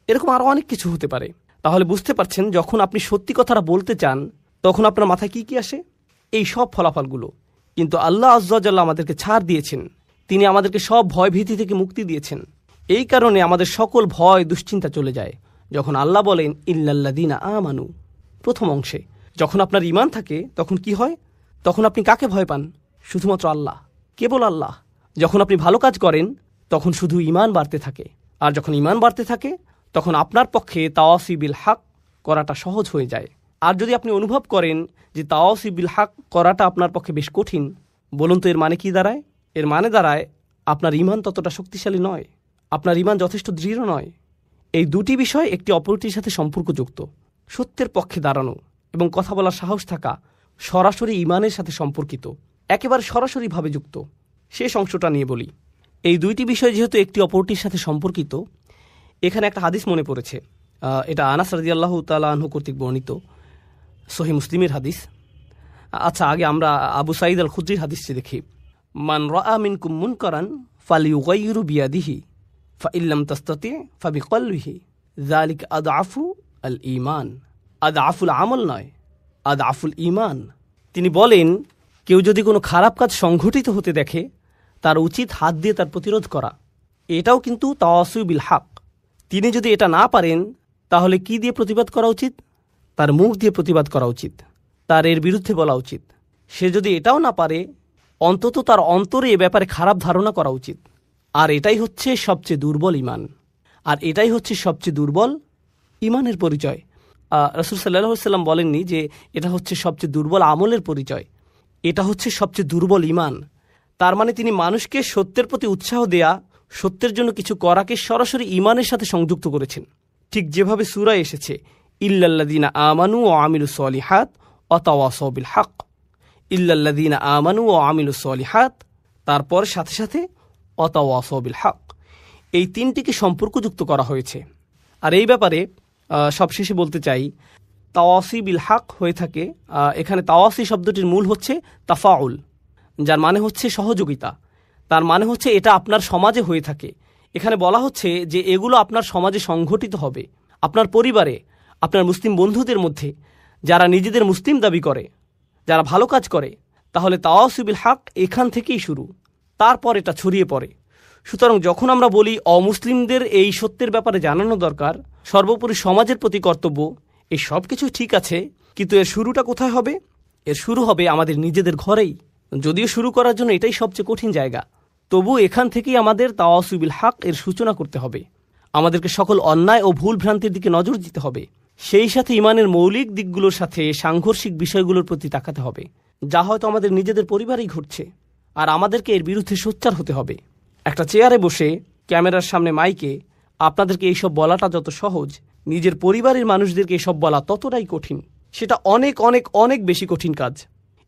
এরকম আরও অনেক কিছু হতে পারে। তাহলে বুঝতে পারছেন, যখন আপনি সত্যি কথাটা বলতে চান তখন আপনার মাথায় কি কি আসে? এই সব ফলাফলগুলো। কিন্তু আল্লাহ আয্যা ওয়া জাল্লা আমাদেরকে ছাড় দিয়েছেন, তিনি আমাদেরকে সব ভয় ভীতি থেকে মুক্তি দিয়েছেন। এই কারণে আমাদের সকল ভয় দুশ্চিন্তা চলে যায় যখন আল্লাহ বলেন ইল্লাল্লাযীনা আমানু। প্রথম অংশে যখন আপনার ঈমান থাকে তখন কি হয়? তখন আপনি কাকে ভয় পান? শুধুমাত্র আল্লাহ, কেবল আল্লাহ। যখন আপনি ভালো কাজ করেন তখন শুধু ঈমান বাড়তে থাকে, আর যখন ঈমান বাড়তে থাকে তখন আপনার পক্ষে তাওয়াসি বিল হক করাটা সহজ হয়ে যায়। আর যদি আপনি অনুভব করেন যে তাওয়াসি বিল হক করাটা আপনার পক্ষে বেশ কঠিন, বলুন তো এর মানে কি দাঁড়ায়? এর মানে দাঁড়ায় আপনার ঈমান ততটা শক্তিশালী নয়, আপনার ঈমান যথেষ্ট দৃঢ় নয়। এই দুটি বিষয় একটি অপরটির সাথে সম্পর্কযুক্ত। সত্যের পক্ষে দাঁড়ানো এবং কথা বলার সাহস থাকা সরাসরি ঈমানের সাথে সম্পর্কিত, একেবারে সরাসরিভাবে যুক্ত। শেষ অংশটা নিয়ে বলি। এই দুইটি বিষয় যেহেতু একটি অপরটির সাথে সম্পর্কিত, এখানে একটা হাদিস মনে পড়েছে। এটা আনাস রাদিয়াল্লাহু তাআলা আনহু কর্তৃক বর্ণিত সহিহ মুসলিমের হাদিস। আচ্ছা, আগে আমরা আবু সাঈদ আল খুদরির হাদিসটি দেখি। মান রাআ মিনকুম মুনকারান ফালিয়ুগাইয়িরু বিয়াদিহি ফাইল্লাম তাস্তাতি ফাবিকলবিহি যালিকা আদআফু আল ঈমান। আদআফুল আমল নয়, আদআফুল ঈমান। তিনি বলেন, কেউ যদি কোনো খারাপ কাজ সংঘটিত হতে দেখে তার উচিত হাত দিয়ে তার প্রতিরোধ করা। এটাও কিন্তু তাওয়াসি বিল হক। তিনি যদি এটা না পারেন তাহলে কি দিয়ে প্রতিবাদ করা উচিত? তার মুখ দিয়ে প্রতিবাদ করা উচিত, তার এর বিরুদ্ধে বলা উচিত। সে যদি এটাও না পারে, অন্তত তার অন্তরে এ ব্যাপারে খারাপ ধারণা করা উচিত। আর এটাই হচ্ছে সবচেয়ে দুর্বল ঈমান, আর এটাই হচ্ছে সবচেয়ে দুর্বল ঈমানের পরিচয়। রাসূল সাল্লাল্লাহু আলাইহি ওয়াসাল্লাম বলেননি যে এটা হচ্ছে সবচেয়ে দুর্বল আমলের পরিচয়, এটা হচ্ছে সবচেয়ে দুর্বল ঈমান। তার মানে তিনি মানুষকে সত্যের প্রতি উৎসাহ দেয়া, সত্যের জন্য কিছু করাকে সরাসরি ঈমানের সাথে সংযুক্ত করেছেন। ঠিক যেভাবে সূরায় এসেছে ইল্লাল্লাযীনা আমানু ওয়া আমিলুস সলিহাত ওয়া তাওয়াসাউ বিল হক। ইল্লাল্লাযীনা আমানু ওয়া আমিলুস সলিহাত, তারপর সাথে সাথে ওয়া তাওয়াসাউ বিল হক। এই তিনটিকে সম্পর্কযুক্ত করা হয়েছে। আর এই ব্যাপারে সবশেষে বলতে চাই, তাওয়াসি বিল হক হয়ে থাকে, এখানে তাওয়াসি শব্দটির মূল হচ্ছে তাফাউল, যার মানে হচ্ছে সহযোগিতা। তার মানে হচ্ছে এটা আপনার সমাজে হয়ে থাকে। এখানে বলা হচ্ছে যে এগুলো আপনার সমাজে সংঘটিত হবে, আপনার পরিবারে, আপনার মুসলিম বন্ধুদের মধ্যে, যারা নিজেদের মুসলিম দাবি করে, যারা ভালো কাজ করে। তাহলে তাওয়াসি বিল হক এখান থেকেই শুরু, তারপর এটা ছড়িয়ে পড়ে। সুতরাং যখন আমরা বলি অমুসলিমদের এই সত্যের ব্যাপারে জানানো দরকার, সর্বোপরি সমাজের প্রতি কর্তব্য, এই সব কিছু ঠিক আছে, কিন্তু এর শুরুটা কোথায় হবে? এর শুরু হবে আমাদের নিজেদের ঘরেই। যদিও শুরু করার জন্য এটাই সবচেয়ে কঠিন জায়গা, তবু এখান থেকেই আমাদের তাওয়াসি বিল হক এর সূচনা করতে হবে। আমাদেরকে সকল অন্যায় ও ভুল ভ্রান্তির দিকে নজর দিতে হবে, সেই সাথে ঈমানের মৌলিক দিকগুলোর সাথে সাংঘর্ষিক বিষয়গুলোর প্রতি তাকাতে হবে, যা হয়তো আমাদের নিজেদের পরিবারেই ঘটছে। আর আমাদেরকে এর বিরুদ্ধে সোচ্চার হতে হবে। একটা চেয়ারে বসে ক্যামেরার সামনে মাইকে আপনাদেরকে এইসব বলাটা যত সহজ, নিজের পরিবারের মানুষদেরকে এসব বলা ততটাই কঠিন। সেটা অনেক অনেক অনেক বেশি কঠিন কাজ।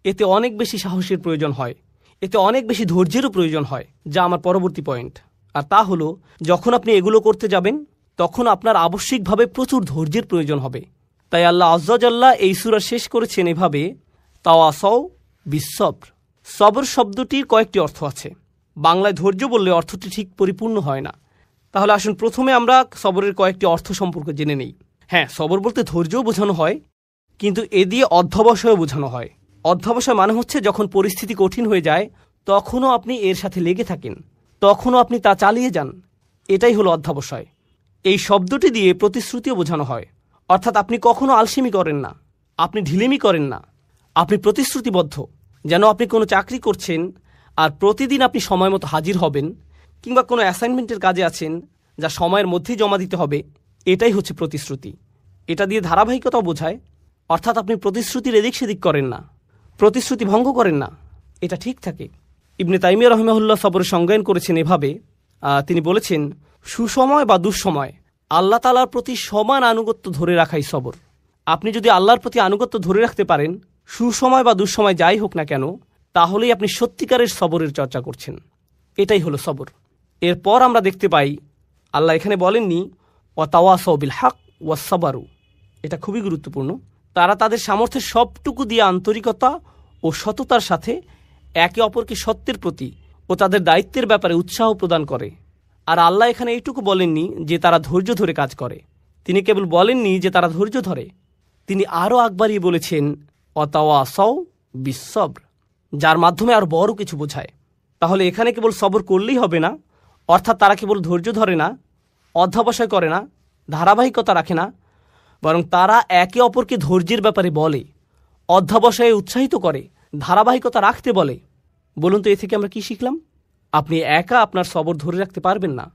এতে অনেক বেশি সাহসের প্রয়োজন হয়, এতে অনেক বেশি ধৈর্যেরও প্রয়োজন হয়, যা আমার পরবর্তী পয়েন্ট। আর তা হলো, যখন আপনি এগুলো করতে যাবেন তখন আপনার আবশ্যিকভাবে প্রচুর ধৈর্যের প্রয়োজন হবে। তাই আল্লাহ আয্যা ওয়া জাল্লা এই সূরা শেষ করেছেন এভাবে, তাওয়াসাউ বিস-সবর। সবর শব্দটির কয়েকটি অর্থ আছে। বাংলায় ধৈর্য বললে অর্থটি ঠিক পরিপূর্ণ হয় না। তাহলে আসুন প্রথমে আমরা সবরের কয়েকটি অর্থ সম্পর্কে জেনে নেই। হ্যাঁ, সবর বলতে ধৈর্যও বোঝানো হয়, কিন্তু এ দিয়ে অধ্যবসায়ও বোঝানো হয়। অধ্যবসায় মানে হচ্ছে যখন পরিস্থিতি কঠিন হয়ে যায় তখনও আপনি এর সাথে লেগে থাকেন, তখনও আপনি তা চালিয়ে যান, এটাই হলো অধ্যবসায়। এই শব্দটি দিয়ে প্রতিশ্রুতিও বোঝানো হয়, অর্থাৎ আপনি কখনো আলসেমি করেন না, আপনি ঢিলেমি করেন না, আপনি প্রতিশ্রুতিবদ্ধ। যেন আপনি কোনো চাকরি করছেন আর প্রতিদিন আপনি সময় মতো হাজির হবেন, কিংবা কোনো অ্যাসাইনমেন্টের কাজে আছেন যা সময়ের মধ্যেই জমা দিতে হবে, এটাই হচ্ছে প্রতিশ্রুতি। এটা দিয়ে ধারাবাহিকতাও বোঝায়, অর্থাৎ আপনি প্রতিশ্রুতির এদিক সেদিক করেন না, প্রতিশ্রুতি ভঙ্গ করেন না, এটা ঠিক থাকে। ইবনে তাইমিয়া রাহিমাহুল্লাহ সবরের সংজ্ঞায়ন করেছেন এভাবে, তিনি বলেছেন, সুসময় বা দুঃসময় আল্লাহ তাআলার প্রতি সমান আনুগত্য ধরে রাখাই সবর। আপনি যদি আল্লাহর প্রতি আনুগত্য ধরে রাখতে পারেন, সুসময় বা দুঃসময় যাই হোক না কেন, তাহলেই আপনি সত্যিকারের সবরের চর্চা করছেন। এটাই হলো সবর। এরপর আমরা দেখতে পাই আল্লাহ এখানে বলেননি ওয়া তাওয়াসাউ বিল হক ওয়া সাবারু। এটা খুবই গুরুত্বপূর্ণ। তারা তাদের সামর্থ্যের সবটুকু দিয়ে আন্তরিকতা ও সততার সাথে একে অপরকে সত্যের প্রতি ও তাদের দায়িত্বের ব্যাপারে উৎসাহ প্রদান করে। আর আল্লাহ এখানে এইটুকু বলেননি যে তারা ধৈর্য ধরে কাজ করে, তিনি কেবল বলেননি যে তারা ধৈর্য ধরে, তিনি আরও আগবাড়িয়ে বলেছেন অতাওয়াসাও বিসসবর, যার মাধ্যমে আর বড় কিছু বোঝায়। তাহলে এখানে কেবল সবর করলেই হবে না, অর্থাৎ তারা কেবল ধৈর্য ধরে না, অধ্যবসায় করে না, ধারাবাহিকতা রাখে না, বরং তারা একে অপরকে ধৈর্যের ব্যাপারে বলে, অধ্যবসায়ে উৎসাহিত করে, ধারাবাহিকতা রাখতে বলে। বলুন তো এ থেকে আমরা কি শিখলাম? আপনি একা আপনার সবর ধরে রাখতে পারবেন না।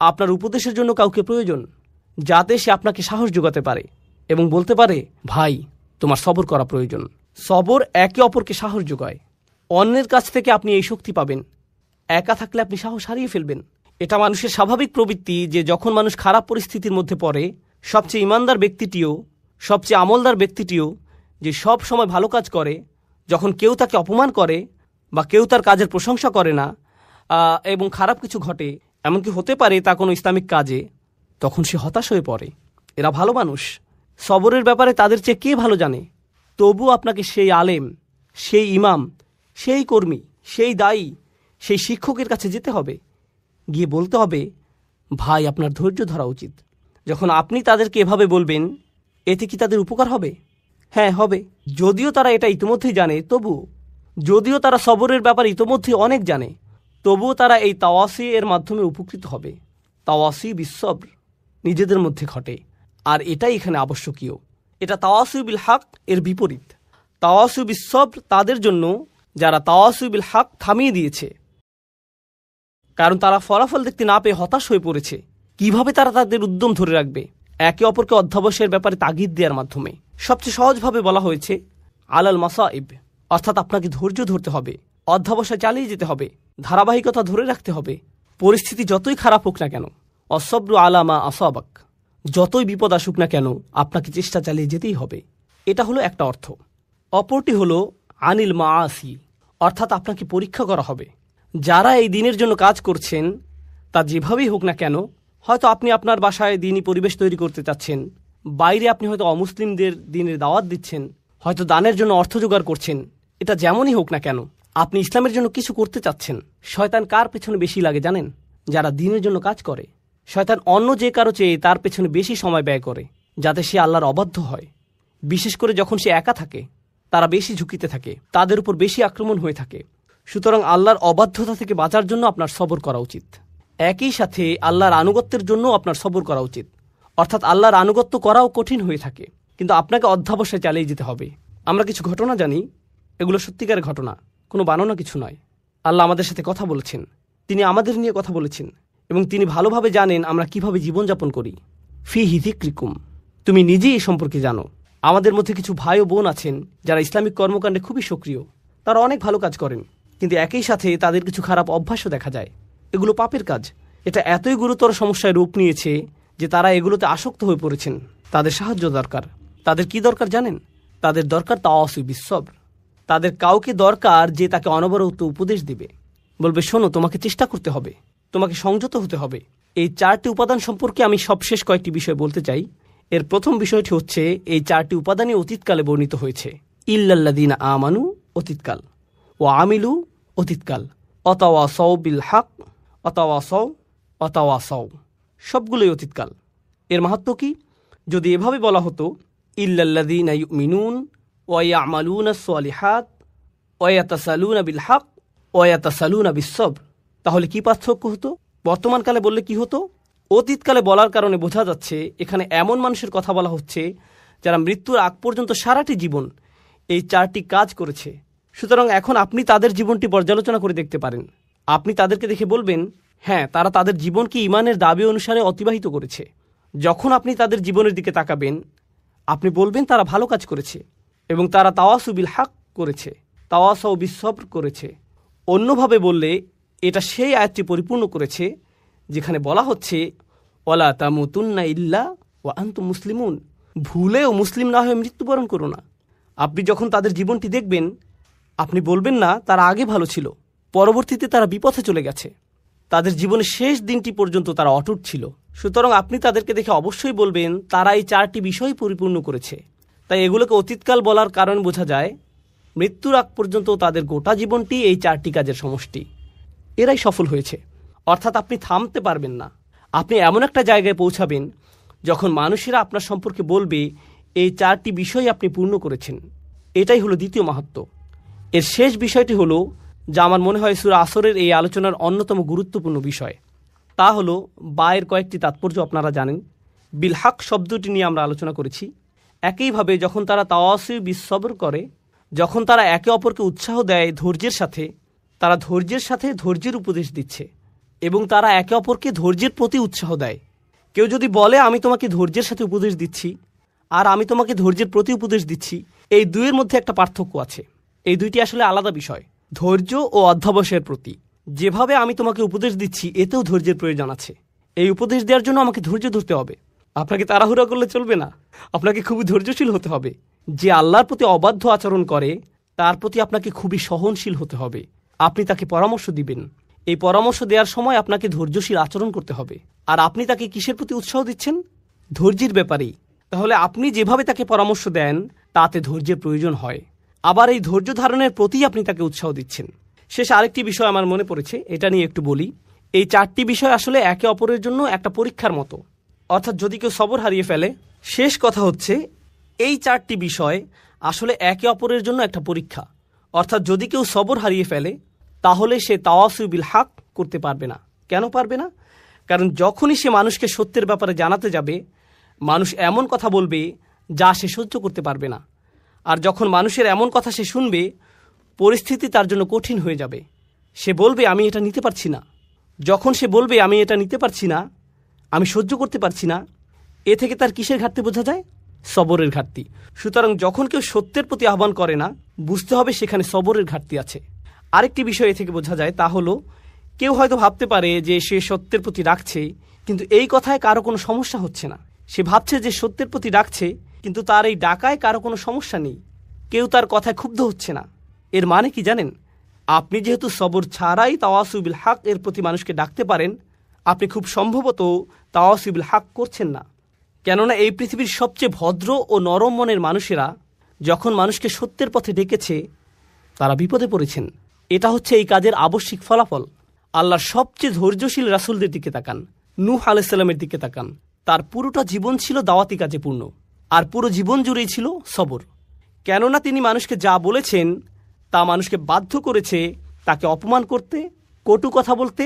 আপনার উপদেশের জন্য কাউকে প্রয়োজন, যাতে সে আপনাকে সাহস যোগাতে পারে এবং বলতে পারে, ভাই তোমার সবর করা প্রয়োজন। সবর একে অপরকে সাহস যোগায়। অন্যের কাছ থেকে আপনি এই শক্তি পাবেন। একা থাকলে আপনি সাহস হারিয়ে ফেলবেন। এটা মানুষের স্বাভাবিক প্রবৃত্তি যে যখন মানুষ খারাপ পরিস্থিতির মধ্যে পড়ে, সবচেয়ে ইমানদার ব্যক্তিটিও, সবচেয়ে আমলদার ব্যক্তিটিও যে সব সময় ভালো কাজ করে, যখন কেউ তাকে অপমান করে বা কেউ তার কাজের প্রশংসা করে না এবং খারাপ কিছু ঘটে, এমনকি হতে পারে তা কোনো ইসলামিক কাজে, তখন সে হতাশ হয়ে পড়ে। এরা ভালো মানুষ, সবরের ব্যাপারে তাদের চেয়ে কে ভালো জানে? তবু আপনাকে সেই আলেম, সেই ইমাম, সেই কর্মী, সেই দায়ী, সেই শিক্ষকের কাছে যেতে হবে, গিয়ে বলতে হবে, ভাই আপনার ধৈর্য ধরা উচিত। যখন আপনি তাদেরকে এভাবে বলবেন, এতে কি তাদের উপকার হবে? হ্যাঁ, হবে। যদিও তারা এটা ইতিমধ্যেই জানে, তবু যদিও তারা সবরের ব্যাপারে ইতিমধ্যেই অনেক জানে, তবুও তারা এই তাওয়াসি এর মাধ্যমে উপকৃত হবে। তাওয়াসি বিসসবর নিজেদের মধ্যে ঘটে, আর এটাই এখানে আবশ্যকীয়। এটা তাওয়াসি বিল হক এর বিপরীত। তাওয়াসি বিসসবর তাদের জন্য যারা তাওয়াসি বিল হক থামিয়ে দিয়েছে, কারণ তারা ফলাফল দেখতে না পেয়ে হতাশ হয়ে পড়েছে। কিভাবে তারা তাদের উদ্যম ধরে রাখবে? একে অপরকে অধ্যবসায়ের ব্যাপারে তাগিদ দেওয়ার মাধ্যমে। সবচেয়ে সহজভাবে বলা হয়েছে আলাল মাসাইব, অর্থাৎ আপনাকে ধৈর্য ধরতে হবে, অধ্যবসায় চালিয়ে যেতে হবে, ধারাবাহিকতা ধরে রাখতে হবে। পরিস্থিতি যতই খারাপ হোক না কেন, অসব্রু আলামা আসাবাক, যতই বিপদ আসুক না কেন, আপনাকে চেষ্টা চালিয়ে যেতেই হবে। এটা হলো একটা অর্থ। অপরটি হলো আনিল মাআসি, অর্থাৎ আপনাকে পরীক্ষা করা হবে। যারা এই দিনের জন্য কাজ করছেন, তা যেভাবেই হোক না কেন, হয়তো আপনি আপনার বাসায় দিনই পরিবেশ তৈরি করতে চাচ্ছেন, বাইরে আপনি হয়তো অমুসলিমদের দিনের দাওয়াত দিচ্ছেন, হয়তো দানের জন্য অর্থ জোগাড় করছেন, এটা যেমনই হোক না কেন, আপনি ইসলামের জন্য কিছু করতে চাচ্ছেন। শয়তান কার পেছনে বেশি লাগে জানেন? যারা দিনের জন্য কাজ করে। শয়তান অন্য যে কারো চেয়ে তার পেছনে বেশি সময় ব্যয় করে, যাতে সে আল্লাহর অবাধ্য হয়। বিশেষ করে যখন সে একা থাকে, তারা বেশি ঝুঁকিতে থাকে, তাদের উপর বেশি আক্রমণ হয়ে থাকে। সুতরাং আল্লাহর অবাধ্যতা থেকে বাঁচার জন্য আপনার সবর করা উচিত। একই সাথে আল্লাহর আনুগত্যের জন্য আপনার সবর করা উচিত। অর্থাৎ আল্লাহর আনুগত্য করাও কঠিন হয়ে থাকে, কিন্তু আপনাকে অধ্যবসায় চালিয়ে যেতে হবে। আমরা কিছু ঘটনা জানি, এগুলো সত্যিকারের ঘটনা, কোনো বানানো কিছু নয়। আল্লাহ আমাদের সাথে কথা বলেছেন, তিনি আমাদের নিয়ে কথা বলেছেন, এবং তিনি ভালোভাবে জানেন আমরা কিভাবে জীবনযাপন করি। ফি হিযিক্রিকুম, তুমি নিজেই এই সম্পর্কে জানো। আমাদের মধ্যে কিছু ভাই ও বোন আছেন যারা ইসলামিক কর্মকাণ্ডে খুবই সক্রিয়, তারা অনেক ভালো কাজ করেন, কিন্তু একই সাথে তাদের কিছু খারাপ অভ্যাসও দেখা যায়। এগুলো পাপের কাজ। এটা এতই গুরুতর সমস্যায় রূপ নিয়েছে যে তারা এগুলোতে আসক্ত হয়ে পড়েছেন। তাদের সাহায্য দরকার। তাদের কি দরকার জানেন? তাদের দরকার তাওয়াসি বিসসবর। তাদের কাউকে দরকার যে তাকে অনবরত উপদেশ দিবে, বলবে শোনো, তোমাকে চেষ্টা করতে হবে, তোমাকে সংযত হতে হবে। এই 4টি উপাদান সম্পর্কে আমি সবশেষ কয়েকটি বিষয় বলতে চাই। এর প্রথম বিষয়টি হচ্ছে, এই 4টি উপাদানই অতীতকালে বর্ণিত হয়েছে। ইল্লাল্লাযীনা আমানু অতীতকাল, ও আমিলু অতীতকাল, অতাওয়াসাউ বিল হক, অতাওয়াসাউ সবগুলোই অতীতকাল। এর মাহাত্ম্য কি? যদি এভাবে বলা হতো ইল্লাল্লাযীনা ইউমিনুন ওয়া ইয়ামালুনাস সালিহাত ওয়া ইয়াতাসালুনা বিল হক ওয়া ইয়াতাসালুনা বিস-সবর, তাহলে কি পার্থক্য হতো? বর্তমানকালে বললে কি হতো? অতীতকালে বলার কারণে বোঝা যাচ্ছে এখানে এমন মানুষের কথা বলা হচ্ছে যারা মৃত্যুর আগ পর্যন্ত সারাটি জীবন এই 4টি কাজ করেছে। সুতরাং এখন আপনি তাদের জীবনটি পর্যালোচনা করে দেখতে পারেন। আপনি তাদেরকে দেখে বলবেন, হ্যাঁ, তারা তাদের জীবনকে ঈমানের দাবি অনুসারে অতিবাহিত করেছে। যখন আপনি তাদের জীবনের দিকে তাকাবেন, আপনি বলবেন তারা ভালো কাজ করেছে এবং তারা তাওয়াসু বিল হক করেছে, তাওয়াসাউ বিস-সবর করেছে। অন্যভাবে বললে এটা সেই আয়াতটি পরিপূর্ণ করেছে যেখানে বলা হচ্ছে ওয়ালা তামুতুন্না ইল্লা ওয়া আনতুম মুসলিমুন, ভুলেও মুসলিম না হয়ে মৃত্যুবরণ করো না। আপনি যখন তাদের জীবনটি দেখবেন, আপনি বলবেন না তারা আগে ভালো ছিল, পরবর্তীতে তারা বিপথে চলে গেছে, তাদের জীবনের শেষ দিনটি পর্যন্ত তারা অটুট ছিল। সুতরাং আপনি তাদেরকে দেখে অবশ্যই বলবেন তারা এই 4টি বিষয় পরিপূর্ণ করেছে। তাই এগুলোকে অতীতকাল বলার কারণ বোঝা যায় মৃত্যুর আগ পর্যন্ত তাদের গোটা জীবনটি এই 4টি কাজের সমষ্টি। এরাই সফল হয়েছে। অর্থাৎ আপনি থামতে পারবেন না। আপনি এমন একটা জায়গায় পৌঁছাবেন যখন মানুষেরা আপনার সম্পর্কে বলবে এই 4টি বিষয় আপনি পূর্ণ করেছেন। এটাই হলো দ্বিতীয় মাহাত্ম্য। এর শেষ বিষয়টি হলো, যা আমার মনে হয় সূরা আসরের এই আলোচনার অন্যতম গুরুত্বপূর্ণ বিষয়, তা হলো বায়ের কয়েকটি তাৎপর্য আপনারা জানেন। বিলহাক শব্দটি নিয়ে আমরা আলোচনা করেছি। একইভাবে যখন তারা তাওয়াসি বিসবর করে, যখন তারা একে অপরকে উৎসাহ দেয় ধৈর্যের সাথে, তারা ধৈর্যের সাথে ধৈর্যের উপদেশ দিচ্ছে এবং তারা একে অপরকে ধৈর্যের প্রতি উৎসাহ দেয়। কেউ যদি বলে আমি তোমাকে ধৈর্যের সাথে উপদেশ দিচ্ছি আর আমি তোমাকে ধৈর্যের প্রতি উপদেশ দিচ্ছি, এই দুইয়ের মধ্যে একটা পার্থক্য আছে। এই দুইটি আসলে আলাদা বিষয়। ধৈর্য ও অধ্যবসায়ের প্রতি যেভাবে আমি তোমাকে উপদেশ দিচ্ছি, এতেও ধৈর্যের প্রয়োজন আছে। এই উপদেশ দেওয়ার জন্য আমাকে ধৈর্য ধরতে হবে। আপনাকে তাড়াহুড়া করলে চলবে না, আপনাকে খুবই ধৈর্যশীল হতে হবে। যে আল্লাহর প্রতি অবাধ্য আচরণ করে তার প্রতি আপনাকে খুবই সহনশীল হতে হবে। আপনি তাকে পরামর্শ দিবেন, এই পরামর্শ দেওয়ার সময় আপনাকে ধৈর্যশীল আচরণ করতে হবে। আর আপনি তাকে কিসের প্রতি উৎসাহ দিচ্ছেন? ধৈর্যের ব্যাপারেই। তাহলে আপনি যেভাবে তাকে পরামর্শ দেন তাতে ধৈর্যের প্রয়োজন হয়। আবার এই ধৈর্য ধারণের প্রতি আপনি তাকে উৎসাহ দিচ্ছেন। শেষ আরেকটি বিষয় আমার মনে পড়েছে, এটা নিয়ে একটু বলি। এই 4টি বিষয় আসলে একে অপরের জন্য একটা পরীক্ষার মতো। অর্থাৎ যদি কেউ সবর হারিয়ে ফেলে, শেষ কথা হচ্ছে এই 4টি বিষয় আসলে একে অপরের জন্য একটা পরীক্ষা। অর্থাৎ যদি কেউ সবর হারিয়ে ফেলে তাহলে সে তাওয়াসু বিল হক করতে পারবে না। কেন পারবে না? কারণ যখনই সে মানুষকে সত্যের ব্যাপারে জানাতে যাবে, মানুষ এমন কথা বলবে যা সে সহ্য করতে পারবে না। আর যখন মানুষের এমন কথা সে শুনবে, পরিস্থিতি তার জন্য কঠিন হয়ে যাবে। সে বলবে আমি এটা নিতে পারছি না। যখন সে বলবে আমি এটা নিতে পারছি না, আমি সহ্য করতে পারছি না, এ থেকে তার কিসের ঘাটতি বোঝা যায়? সবরের ঘাটতি। সুতরাং যখন কেউ সত্যের প্রতি আহ্বান করে না, বুঝতে হবে সেখানে সবরের ঘাটতি আছে। আরেকটি বিষয় এ থেকে বোঝা যায়, তা হলো কেউ হয়তো ভাবতে পারে যে সে সত্যের প্রতি রাখছে, কিন্তু এই কথায় কারো কোনো সমস্যা হচ্ছে না। সে ভাবছে যে সত্যের প্রতি রাখছে, কিন্তু তার এই ডাকায় কারো কোনো সমস্যা নেই, কেউ তার কথায় ক্ষুব্ধ হচ্ছে না। এর মানে কি জানেন? আপনি যেহেতু সবর ছাড়াই তাওয়াসু বিল হক এর প্রতি মানুষকে ডাকতে পারেন, আপনি খুব সম্ভবত তাওয়াসু বিল হক করছেন না। কেননা এই পৃথিবীর সবচেয়ে ভদ্র ও নরম মনের মানুষেরা যখন মানুষকে সত্যের পথে ডেকেছে, তারা বিপদে পড়েছেন। এটা হচ্ছে এই কাজের আবশ্যিক ফলাফল। আল্লাহর সবচেয়ে ধৈর্যশীল রাসূলদের দিকে তাকান, নূহ আলাইহিস সালামের দিকে তাকান। তার পুরোটা জীবন ছিল দাওয়াতি কাজে পূর্ণ, আর পুরো জীবন জুড়েই ছিল সবর। কেননা তিনি মানুষকে যা বলেছেন তা মানুষকে বাধ্য করেছে তাকে অপমান করতে, কটু কথা বলতে,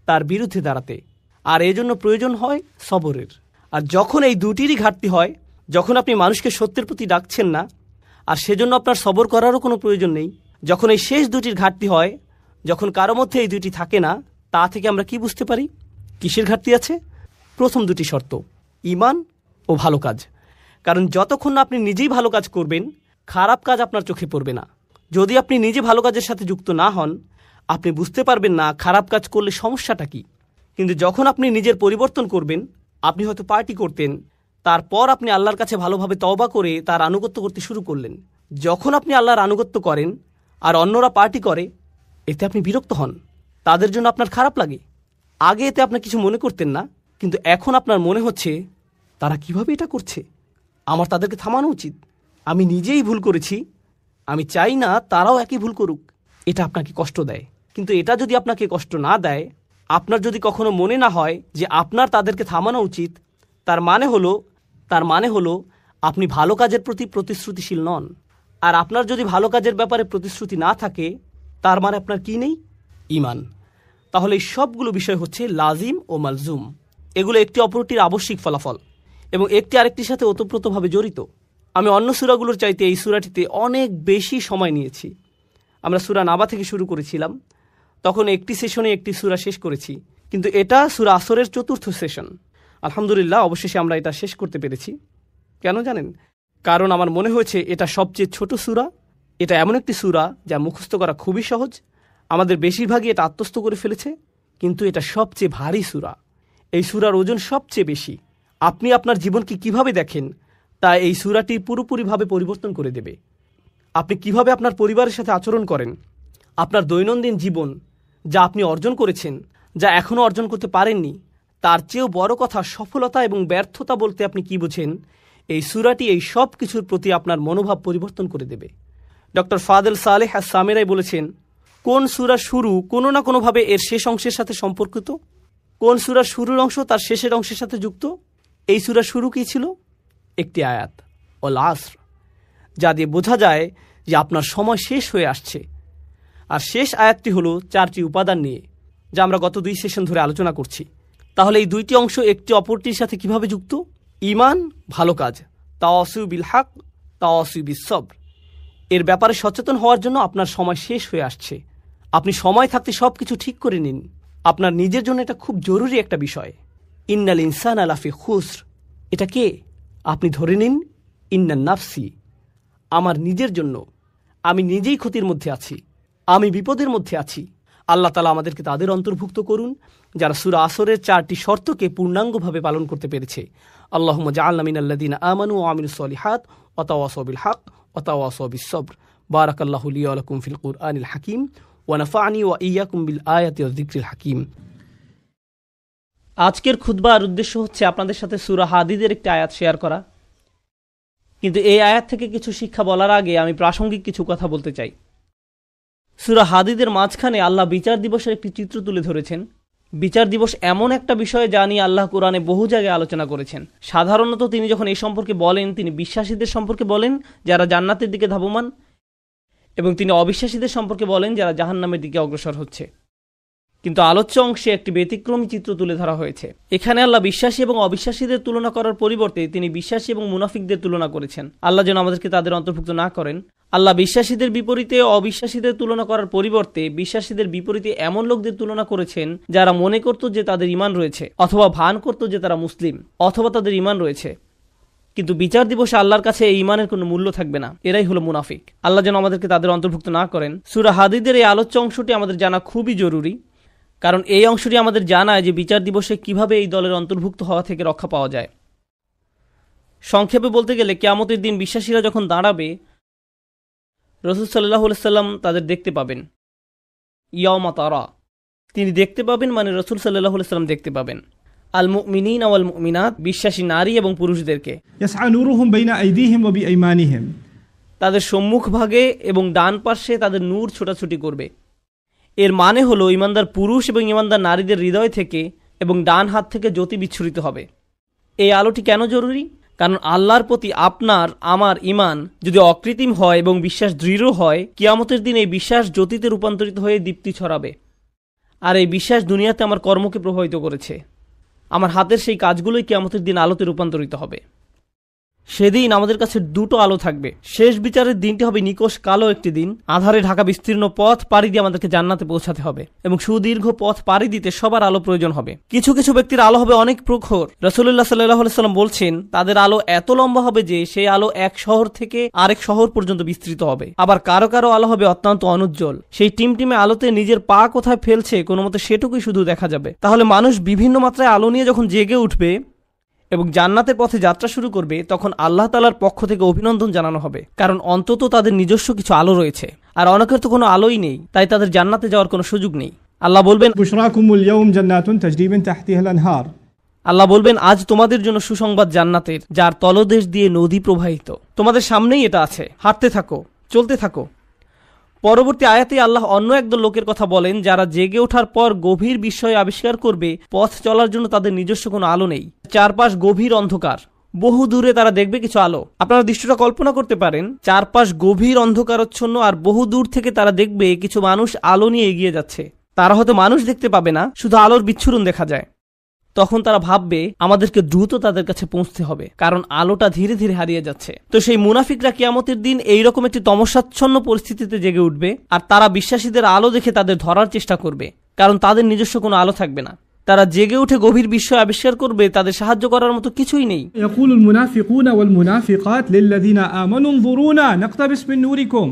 তার বিরুদ্ধে দাঁড়াতে। আর এজন্য প্রয়োজন হয় সবরের। আর যখন এই দুটিরই ঘাটতি হয়, যখন আপনি মানুষকে সত্যের প্রতি ডাকছেন না আর সেজন্য আপনার সবর করারও কোনো প্রয়োজন নেই, যখন এই শেষ দুটির ঘাটতি হয়, যখন কারো মধ্যে এই দুটি থাকে না, তা থেকে আমরা কি বুঝতে পারি কিসের ঘাটতি আছে? প্রথম দুটি শর্ত, ঈমান ও ভালো কাজ। কারণ যতক্ষণ না আপনি নিজেই ভালো কাজ করবেন, খারাপ কাজ আপনার চোখে পড়বে না। যদি আপনি নিজে ভালো কাজের সাথে যুক্ত না হন, আপনি বুঝতে পারবেন না খারাপ কাজ করলে সমস্যাটা কি। কিন্তু যখন আপনি নিজের পরিবর্তন করবেন, আপনি হয়তো পার্টি করতেন, তারপর আপনি আল্লাহর কাছে ভালোভাবে তওবা করে তার আনুগত্য করতে শুরু করলেন। যখন আপনি আল্লাহর আনুগত্য করেন আর অন্যরা পার্টি করে, এতে আপনি বিরক্ত হন, তাদের জন্য আপনার খারাপ লাগে। আগে এতে আপনি কিছু মনে করতেন না, কিন্তু এখন আপনার মনে হচ্ছে তারা কিভাবে এটা করছে, আমার তাদেরকে থামানো উচিত। আমি নিজেই ভুল করেছি, আমি চাই না তারাও একই ভুল করুক। এটা আপনাকে কষ্ট দেয়। কিন্তু এটা যদি আপনাকে কষ্ট না দেয়, আপনার যদি কখনো মনে না হয় যে আপনার তাদেরকে থামানো উচিত, তার মানে হলো আপনি ভালো কাজের প্রতি প্রতিশ্রুতিশীল নন। আর আপনার যদি ভালো কাজের ব্যাপারে প্রতিশ্রুতি না থাকে, তার মানে আপনার কি নেই? ঈমান। তাহলে এই সবগুলো বিষয় হচ্ছে লাজিম ও মালজুম। এগুলো একটি অপরটির আবশ্যিক ফলাফল এবং একটি আরেকটির সাথে ওতপ্রোতভাবে জড়িত। আমি অন্য সূরাগুলোর চাইতে এই সূরাটিতে অনেক বেশি সময় নিয়েছি। আমরা সূরা নাবা থেকে শুরু করেছিলাম, তখন একটি সেশনে একটি সূরা শেষ করেছি, কিন্তু এটা সূরা আসরের 4র্থ সেশন। আলহামদুলিল্লাহ, অবশেষে আমরা এটা শেষ করতে পেরেছি। কেন জানেন? কারণ আমার মনে হয়েছে এটা সবচেয়ে ছোট সূরা। এটা এমন একটি সূরা যা মুখস্থ করা খুবই সহজ। আমাদের বেশিরভাগই এটা আত্মস্থ করে ফেলেছে, কিন্তু এটা সবচেয়ে ভারী সূরা। এই সূরার ওজন সবচেয়ে বেশি। আপনি আপনার জীবনকে কিভাবে দেখেন তা এই সূরাটি পুরোপুরিভাবে পরিবর্তন করে দেবে। আপনি কিভাবে আপনার পরিবারের সাথে আচরণ করেন, আপনার দৈনন্দিন জীবন, যা আপনি অর্জন করেছেন, যা এখনও অর্জন করতে পারেননি, তার চেয়েও বড় কথা সফলতা এবং ব্যর্থতা বলতে আপনি কি বোঝেন, এই সূরাটি এই সব কিছুর প্রতি আপনার মনোভাব পরিবর্তন করে দেবে। ডক্টর ফাদেল সালেহ সামেরাই বলেছেন, কোন সূরা শুরু কোনো না কোনোভাবে এর শেষ অংশের সাথে সম্পর্কিত, কোন সূরার শুরুর অংশ তার শেষের অংশের সাথে যুক্ত। এই সূরার শুরু কী ছিল? একটি আয়াত, ওয়াল আসর, যা দিয়ে বোঝা যায় যে আপনার সময় শেষ হয়ে আসছে। আর শেষ আয়াতটি হলো 4টি উপাদান নিয়ে, যা আমরা গত 2 সেশন ধরে আলোচনা করছি। তাহলে এই 2টি অংশ একটি অপরটির সাথে কিভাবে যুক্ত? ঈমান, ভালো কাজ, তাওয়াসিউ বিল হক, তাওয়াসিউ বিস সবর, এর ব্যাপারে সচেতন হওয়ার জন্য আপনার সময় শেষ হয়ে আসছে। আপনি সময় থাকতে সব কিছু ঠিক করে নিন। আপনার নিজের জন্য এটা খুব জরুরি একটা বিষয়। ইন্নাল ইনসানা লাফি খুসর, এটা কে? আপনি ধরে নিন, ইন্নান নাফসি, আমার নিজের জন্য। আমি নিজেই ক্ষতির মধ্যে আছি, আমি বিপদের মধ্যে আছি। আল্লাহ তাআলা আমাদেরকে তাদের অন্তর্ভুক্ত করুন যারা সূরা আসরের 4টি শর্তকে পূর্ণাঙ্গভাবে পালন করতে পেরেছে। আল্লাহুম্মা জাআলনা মিনাল্লাযিনা আমানু ওয়া আমিলুস সলিহাত ওয়া তাওয়াসাউ বিল হক ওয়া তাওয়াসাউ বিস সবর। বারাকাল্লাহু লি ওয়া লাকুম ফিল কুরআনিল হাকীম ওয়া নাফা'নি ওয়া ইয়্যাকুম বিল আয়াতি ওয়াজ যিকরিল হাকীম। আজকের খুতবার উদ্দেশ্য হচ্ছে আপনাদের সাথে সূরা হাদীদের একটি আয়াত শেয়ার করা। কিন্তু এই আয়াত থেকে কিছু শিক্ষা বলার আগে আমি প্রাসঙ্গিক কিছু কথা বলতে চাই। সূরা হাদীদের মাঝখানে আল্লাহ বিচার দিবসের একটি চিত্র তুলে ধরেছেন। বিচার দিবস এমন একটা বিষয় যা নিয়ে আল্লাহ কোরআনে বহু জায়গায় আলোচনা করেছেন। সাধারণত তিনি যখন এই সম্পর্কে বলেন, তিনি বিশ্বাসীদের সম্পর্কে বলেন যারা জান্নাতের দিকে ধাবমান, এবং তিনি অবিশ্বাসীদের সম্পর্কে বলেন যারা জাহান্নামের দিকে অগ্রসর হচ্ছে। কিন্তু আলোচ্য অংশে একটি ব্যতিক্রমী চিত্র তুলে ধরা হয়েছে। এখানে আল্লাহ বিশ্বাসী এবং অবিশ্বাসীদের তুলনা করার পরিবর্তে তিনি বিশ্বাসী এবং মুনাফিকদের তুলনা করেছেন। আল্লাহ যেন আমাদেরকে তাদের অন্তর্ভুক্ত না করেন। আল্লাহ বিশ্বাসীদের বিপরীতে অবিশ্বাসীদের তুলনা করার পরিবর্তে বিশ্বাসীদের বিপরীতে এমন লোকদের তুলনা করেছেন যারা মনে করত যে তাদের ঈমান রয়েছে, অথবা ভান করত যে তারা মুসলিম, অথবা তাদের ঈমান রয়েছে, কিন্তু বিচার দিবসে আল্লাহর কাছে এই ঈমানের কোনো মূল্য থাকবে না। এরাই হলো মুনাফিক। আল্লাহ যেন আমাদেরকে তাদের অন্তর্ভুক্ত না করেন। সূরা হাদীদের এই আলোচ্য অংশটি আমাদের জানা খুবই জরুরি, কারণ এই অংশটি আমাদের জানায় যে বিচার দিবসে কিভাবে এই দলের অন্তর্ভুক্ত হওয়া থেকে রক্ষা পাওয়া যায়। সংক্ষেপে বলতে গেলে কিয়ামতের দিন বিশ্বাসীরা যখন দাঁড়াবে, রাসূল সাল্লাল্লাহু আলাইহি সাল্লাম তাদের দেখতে পাবেন। ইয়াওমা তারা, তিনি দেখতে পাবেন মানে রাসূল সাল্লাল্লাহু আলাইহি সাল্লাম দেখতে পাবেন। আল মুমিনিনা ওয়াল মুমিনাত, বিশ্বাসী নারী এবং পুরুষদেরকে। ইয়াসআ নূরুহুম বাইনা আইদিহিম ওয়া বিআইমানিহিম, তাদের সম্মুখ ভাগে এবং ডান পাশে তাদের নূর ছোটাছুটি করবে। এর মানে হলো ঈমানদার পুরুষ এবং ঈমানদার নারীদের হৃদয় থেকে এবং ডান হাত থেকে জ্যোতি বিচ্ছুরিত হবে। এই আলোটি কেন জরুরি? কারণ আল্লাহর প্রতি আপনার আমার ঈমান যদি অকৃত্রিম হয় এবং বিশ্বাস দৃঢ় হয়, কিয়ামতের দিন এই বিশ্বাস জ্যোতিতে রূপান্তরিত হয়ে দীপ্তি ছড়াবে। আর এই বিশ্বাস দুনিয়াতে আমার কর্মকে প্রভাবিত করেছে। আমার হাতের সেই কাজগুলোই কিয়ামতের দিন আলোতে রূপান্তরিত হবে। সেদিন আমাদের কাছে দুটো আলো থাকবে। শেষ বিচারের দিনটি হবে নিকষ কালো একটি দিন। আধারে ঢাকা বিস্তীর্ণ পথ পাড়ি দিয়ে আমাদেরকে জান্নাতে পৌঁছাতে হবে, এবং সুদীর্ঘ পথ পাড়ি দিতে সবার আলো প্রয়োজন হবে। কিছু কিছু ব্যক্তির আলো হবে অনেক প্রখর। রাসূলুল্লাহ সাল্লাল্লাহু আলাইহি সাল্লাম বলছেন তাদের আলো এত লম্বা হবে যে সেই আলো এক শহর থেকে আরেক শহর পর্যন্ত বিস্তৃত হবে। আবার কারো কারো আলো হবে অত্যন্ত অনুজ্জ্বল। সেই টিমটিমে আলোতে নিজের পা কোথায় ফেলছে কোনো মতে সেটুকুই শুধু দেখা যাবে। তাহলে মানুষ বিভিন্ন মাত্রায় আলো নিয়ে যখন জেগে উঠবে এবং জান্নাতের পথে যাত্রা শুরু করবে, তখন আল্লাহ তাআলার পক্ষ থেকে অভিনন্দন জানানো হবে, কারণ অন্তত তাদের নিজস্ব কিছু আলো রয়েছে। আর অনেকের তো কোনো আলোই নেই, তাই তাদের জান্নাতে যাওয়ার কোনো সুযোগ নেই। আল্লাহ বলবেন, বুশরাকুমুল ইয়াউম জান্নাতুন তাজরি মিন তাহতিহাল আনহার, আল্লাহ বলবেন আজ তোমাদের জন্য সুসংবাদ জান্নাতের, যার তলদেশ দিয়ে নদী প্রবাহিত। তোমাদের সামনেই এটা আছে, হাঁটতে থাকো, চলতে থাকো। পরবর্তী আয়াতে আল্লাহ অন্য একদল লোকের কথা বলেন যারা জেগে ওঠার পর গভীর বিস্ময় আবিষ্কার করবে পথ চলার জন্য তাদের নিজস্ব কোনো আলো নেই। চারপাশ গভীর অন্ধকার, বহু দূরে তারা দেখবে কিছু আলো। আপনারা দৃশ্যটা কল্পনা করতে পারেন, চারপাশ গভীর অন্ধকারচ্ছন্ন আর বহু দূর থেকে তারা দেখবে কিছু মানুষ আলো নিয়ে এগিয়ে যাচ্ছে। তারা হয়তো মানুষ দেখতে পাবে না, শুধু আলোর বিচ্ছুরণ দেখা যায়। তখন তারা ভাববে আমাদেরকে দ্রুত তাদের কাছে পৌঁছতে হবে, কারণ আলোটা ধীরে ধীরে হারিয়ে যাচ্ছে। তো সেই মুনাফিকরা কিয়ামতের দিন এইরকম একটি তমসাচ্ছন্ন পরিস্থিতিতে জেগে উঠবে, আর তারা বিশ্বাসীদের আলো দেখে তাদের ধরার চেষ্টা করবে, কারণ তাদের নিজস্ব কোনো আলো থাকবে না। তারা জেগে উঠে গভীর বিস্ময় আবিষ্কার করবে তাদের সাহায্য করার মতো কিছুই নেই। ইয়াকুলুল মুনাফিকুনা ওয়াল মুনাফিকাত লিল্লাযিনা আমানু নযুরুনা নাকতাবিস মিন নূরিকুম,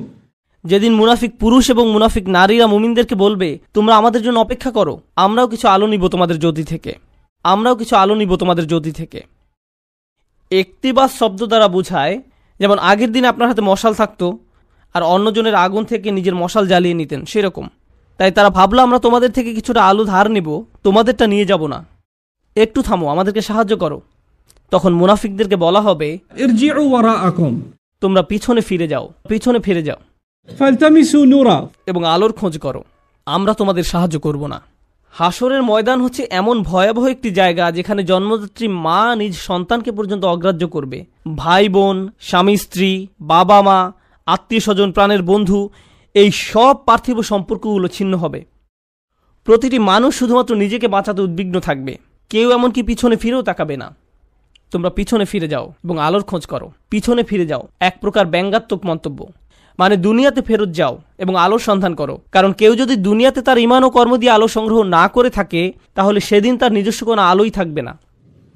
যেদিন মুনাফিক পুরুষ এবং মুনাফিক নারীরা মুমিনদেরকে বলবে তোমরা আমাদের জন্য অপেক্ষা করো, আমরাও কিছু আলো নিব তোমাদের জ্যোতি থেকে, আমরাও কিছু আলো নিব তোমাদের জ্যোতি থেকে। ইকতিবাস শব্দ দ্বারা বোঝায়, যেমন আগের দিনে আপনার হাতে মশাল থাকতো আর অন্যজনের আগুন থেকে নিজের মশাল জ্বালিয়ে নিতেন, সেরকম। তাই তারা ভাবলো আমরা তোমাদের থেকে কিছুটা আলো ধার নেব, তোমাদেরটা নিয়ে যাব না, একটু থামো, আমাদেরকে সাহায্য করো। তখন মুনাফিকদেরকে বলা হবে ইরজিউ ওয়ারাআকুম, তোমরা পিছনে ফিরে যাও, পিছনে ফিরে যাও। فالتمسوا نورا এবং আলোর খোঁজ করো, আমরা তোমাদের সাহায্য করব না। হাসরের ময়দান হচ্ছে এমন ভয়াবহ একটি জায়গা যেখানে জন্মদাত্রী মা নিজ সন্তানকে পর্যন্ত অগ্রাহ্য করবে। ভাই বোন, স্বামী স্ত্রী, বাবা মা, আত্মীয় স্বজন, প্রাণের বন্ধু, এই সব পার্থিব সম্পর্কগুলো ছিন্ন হবে। প্রতিটি মানুষ শুধুমাত্র নিজেকে বাঁচাতে উদ্বিগ্ন থাকবে, কেউ এমনকি পিছনে ফিরেও তাকাবে না। তোমরা পিছনে ফিরে যাও এবং আলোর খোঁজ করো। পিছনে ফিরে যাও এক প্রকার ব্যঙ্গাত্মক মন্তব্য, মানে দুনিয়াতে ফেরত যাও এবং আলোর সন্ধান করো। কারণ কেউ যদি দুনিয়াতে তার ঈমান ও কর্ম দিয়ে আলো সংগ্রহ না করে থাকে, তাহলে সেদিন তার নিজস্ব কোনো আলোই থাকবে না।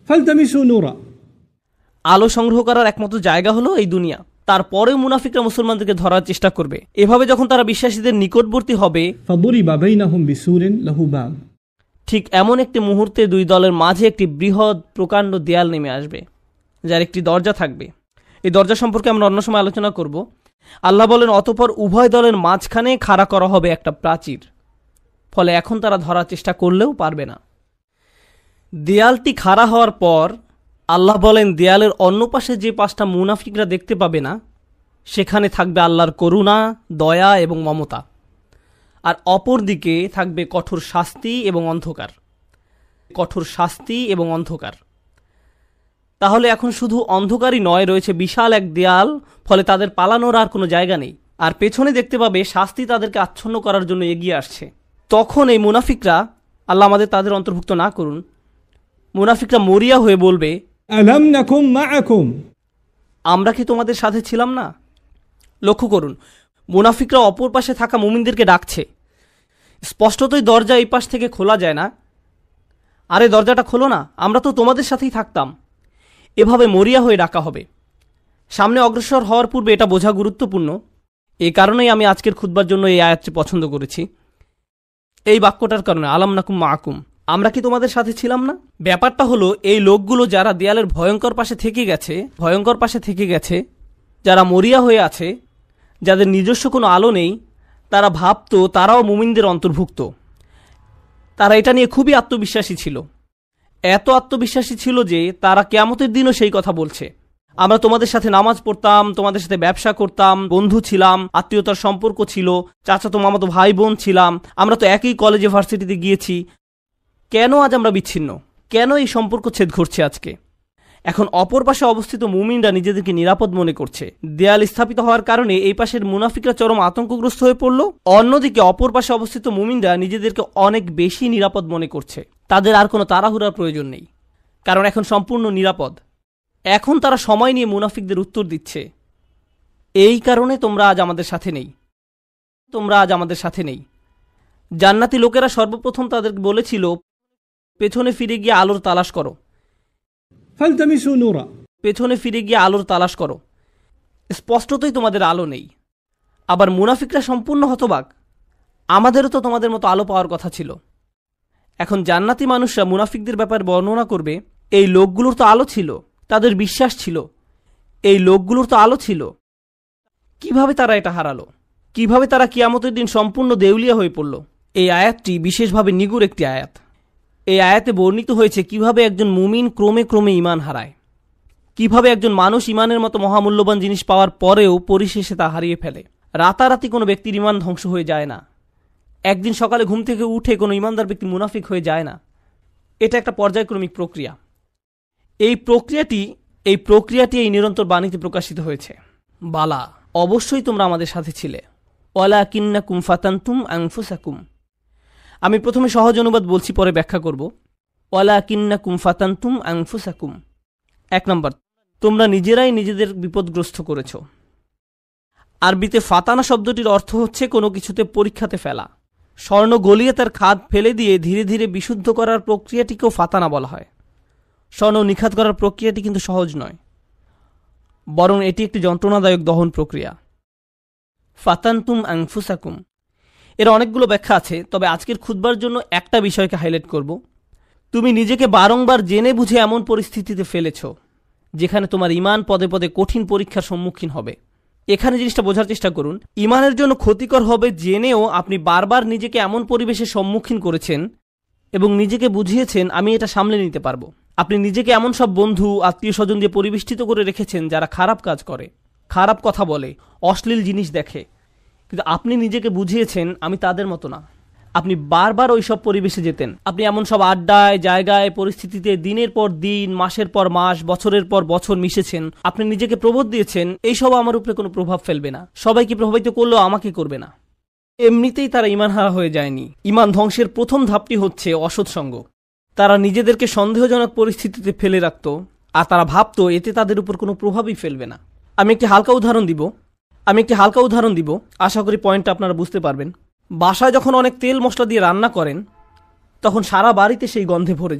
فالتمسوا نورا আলো সংগ্রহ করার একমাত্র জায়গা হলো এই দুনিয়া। তারপরেও মুনাফিকরা মুসলমানদেরকে ধরার চেষ্টা করবে। এভাবে যখন তারা বিশ্বাসীদের নিকটবর্তী হবে, فضرب بينهم بسور له باب ঠিক এমন একটি মুহূর্তে দুই দলের মাঝে একটি বৃহৎ প্রকাণ্ড দেয়াল নেমে আসবে, যার একটি দরজা থাকবে। এই দরজা সম্পর্কে আমরা অন্য সময় আলোচনা করব। আল্লাহ বলেন, অতঃপর উভয় দলের মাঝখানে খাড়া করা হবে একটা প্রাচীর, ফলে এখন তারা ধরার চেষ্টা করলেও পারবে না। দেয়ালটি খাড়া হওয়ার পর আল্লাহ বলেন, দেয়ালের অন্য পাশে যে পাঁচটা মুনাফিকরা দেখতে পাবে না, সেখানে থাকবে আল্লাহর করুণা, দয়া এবং মমতা, আর অপর দিকে থাকবে কঠোর শাস্তি এবং অন্ধকার। কঠোর শাস্তি এবং অন্ধকার। তাহলে এখন শুধু অন্ধকারই নয়, রয়েছে বিশাল এক দেয়াল, ফলে তাদের পালানোর আর কোনো জায়গা নেই। আর পেছনে দেখতে পাবে শাস্তি তাদেরকে আচ্ছন্ন করার জন্য এগিয়ে আসছে। তখন এই মুনাফিকরা, আল্লাহ আমাদের তাদের অন্তর্ভুক্ত না করুন, মুনাফিকরা মরিয়া হয়ে বলবে, ألم نكن معكم আমরা কি তোমাদের সাথে ছিলাম না? লক্ষ্য করুন, মুনাফিকরা অপর পাশে থাকা মুমিনদেরকে ডাকছে। স্পষ্টতই দরজা এই পাশ থেকে খোলা যায় না। আরে দরজাটা খোলো না, আমরা তো তোমাদের সাথেই থাকতাম। এভাবে মরিয়া হয়ে ডাকা হবে। সামনে অগ্রসর হওয়ার পূর্বে এটা বোঝা গুরুত্বপূর্ণ। এই কারণেই আমি আজকের খুতবার জন্য এই আয়াতটি পছন্দ করেছি। এই বাক্যটার কারণে, আলাম নাকুম মাকুম, আমরা কি তোমাদের সাথে ছিলাম না? ব্যাপারটা হলো, এই লোকগুলো যারা দেয়ালের ভয়ঙ্কর পাশে থেকে গেছে, যারা মরিয়া হয়ে আছে, যাদের নিজস্ব কোনো আলো নেই, তারা ভাবতো তারাও মুমিনদের অন্তর্ভুক্ত। তারা এটা নিয়ে খুবই আত্মবিশ্বাসী ছিল। এত আত্মবিশ্বাসী ছিল যে তারা কিয়ামতের দিনও সেই কথা বলছে, আমরা তোমাদের সাথে নামাজ পড়তাম, তোমাদের সাথে ব্যবসা করতাম, বন্ধু ছিলাম, আত্মীয়তার সম্পর্ক ছিল, চাচাতো মামাতো ভাই বোন ছিলাম, আমরা তো একই কলেজে ভার্সিটিতে গিয়েছি। কেন আজ আমরা বিচ্ছিন্ন? কেন এই সম্পর্ক ছেদ ঘটছে আজকে? এখন অপর পাশে অবস্থিত মুমিনরা নিজেদেরকে নিরাপদ মনে করছে। দেয়াল স্থাপিত হওয়ার কারণে এই পাশের মুনাফিকরা চরম আতঙ্কগ্রস্ত হয়ে পড়ল। অন্যদিকে অপর পাশে অবস্থিত মুমিনরা নিজেদেরকে অনেক বেশি নিরাপদ মনে করছে। তাদের আর কোনো তাড়াহুড়ার প্রয়োজন নেই, কারণ এখন সম্পূর্ণ নিরাপদ। এখন তারা সময় নিয়ে মুনাফিকদের উত্তর দিচ্ছে, এই কারণে তোমরা আজ আমাদের সাথে নেই। জান্নাতি লোকেরা সর্বপ্রথম তাদেরকে বলেছিল, পেছনে ফিরে গিয়ে আলোর তালাশ করো, فالتمسوا نورا পেছনে ফিরে গিয়ে আলোর তালাশ করো। স্পষ্টতই তোমাদের আলো নেই। আবার মুনাফিকরা সম্পূর্ণ হতবাক, আমাদেরও তো তোমাদের মতো আলো পাওয়ার কথা ছিল। এখন জান্নাতি মানুষরা মুনাফিকদের ব্যাপারে বর্ণনা করবে, এই লোকগুলোর তো আলো ছিল, তাদের বিশ্বাস ছিল, এই লোকগুলোর তো আলো ছিল, কিভাবে তারা এটা হারালো? কিভাবে তারা কিয়ামতের দিন সম্পূর্ণ দেউলিয়া হয়ে পড়ল? এই আয়াতটি বিশেষভাবে নিগুর একটি আয়াত। এই আয়াতে বর্ণিত হয়েছে কিভাবে একজন মুমিন ক্রমে ক্রমে ঈমান হারায়, কিভাবে একজন মানুষ ঈমানের মতো মহামূল্যবান জিনিস পাওয়ার পরেও পরিশেষে তা হারিয়ে ফেলে। রাতারাতি কোনো ব্যক্তির ঈমান ধ্বংস হয়ে যায় না। একদিন সকালে ঘুম থেকে উঠে কোনো ঈমানদার ব্যক্তি মুনাফিক হয়ে যায় না। এটা একটা পর্যায়ক্রমিক প্রক্রিয়া। এই প্রক্রিয়াটি এই নিরন্তর বাণীতে প্রকাশিত হয়েছে, বালা, অবশ্যই তোমরা আমাদের সাথে ছিলে, ওয়ালাকিন্নাকুম ফাতানতুম আনফুসাকুম। আমি প্রথমে সহজ অনুবাদ বলছি, পরে ব্যাখ্যা করব। ওয়ালাকিন্নাকুম ফাতানতুম আনফুসাকুম। 1 নম্বর, তোমরা নিজেরাই নিজেদের বিপদগ্রস্ত করেছ। আরবিতে ফাতানা শব্দটির অর্থ হচ্ছে কোনো কিছুতে পরীক্ষাতে ফেলা। স্বর্ণ গলিয়ে তার খাদ ফেলে দিয়ে ধীরে ধীরে বিশুদ্ধ করার প্রক্রিয়াটিকেও ফাতানা বলা হয়। স্বর্ণ নিখাত করার প্রক্রিয়াটি কিন্তু সহজ নয়, বরং এটি একটি যন্ত্রণাদায়ক দহন প্রক্রিয়া। ফাতানতুম আনফুসাকুম, এর অনেকগুলো ব্যাখ্যা আছে, তবে আজকের খুতবার জন্য একটা বিষয়কে হাইলাইট করব। তুমি নিজেকে বারংবার জেনে বুঝে এমন পরিস্থিতিতে ফেলেছ যেখানে তোমার ঈমান পদে পদে কঠিন পরীক্ষার সম্মুখীন হবে। এখানে জিনিসটা বোঝার চেষ্টা করুন, ঈমানের জন্য ক্ষতিকর হবে জেনেও আপনি বারবার নিজেকে এমন পরিবেশের সম্মুখীন করেছেন এবং নিজেকে বুঝিয়েছেন আমি এটা সামলে নিতে পারবো। আপনি নিজেকে এমন সব বন্ধু, আত্মীয় স্বজন দিয়ে পরিবেষ্টিত করে রেখেছেন যারা খারাপ কাজ করে, খারাপ কথা বলে, অশ্লীল জিনিস দেখে, কিন্তু আপনি নিজেকে বুঝিয়েছেন আমি তাদের মতো না। আপনি বারবার ওই সব পরিবেশে যেতেন, আপনি এমন সব আড্ডায়, জায়গায়, পরিস্থিতিতে দিনের পর দিন, মাসের পর মাস, বছরের পর বছর মিশেছেন। আপনি নিজেকে প্রবোধ দিয়েছেন এইসব আমার উপরে কোনো প্রভাব ফেলবে না, সবাইকে প্রভাবিত করলেও আমাকে করবে না। এমনিতেই তারা ঈমান হারা হয়ে যায়নি। ঈমান ধ্বংসের প্রথম ধাপটি হচ্ছে অসৎসঙ্গ। তারা নিজেদেরকে সন্দেহজনক পরিস্থিতিতে ফেলে রাখত, আর তারা ভাবতো এতে তাদের উপর কোনো প্রভাবই ফেলবে না। আমি একটি হালকা উদাহরণ দিব, আশা করি পয়েন্টটা আপনারা বুঝতে পারবেন। বাসায় যখন অনেক তেল মশলা দিয়ে রান্না করেন, তখন সারা বাড়িতে সেই গন্ধে ভরে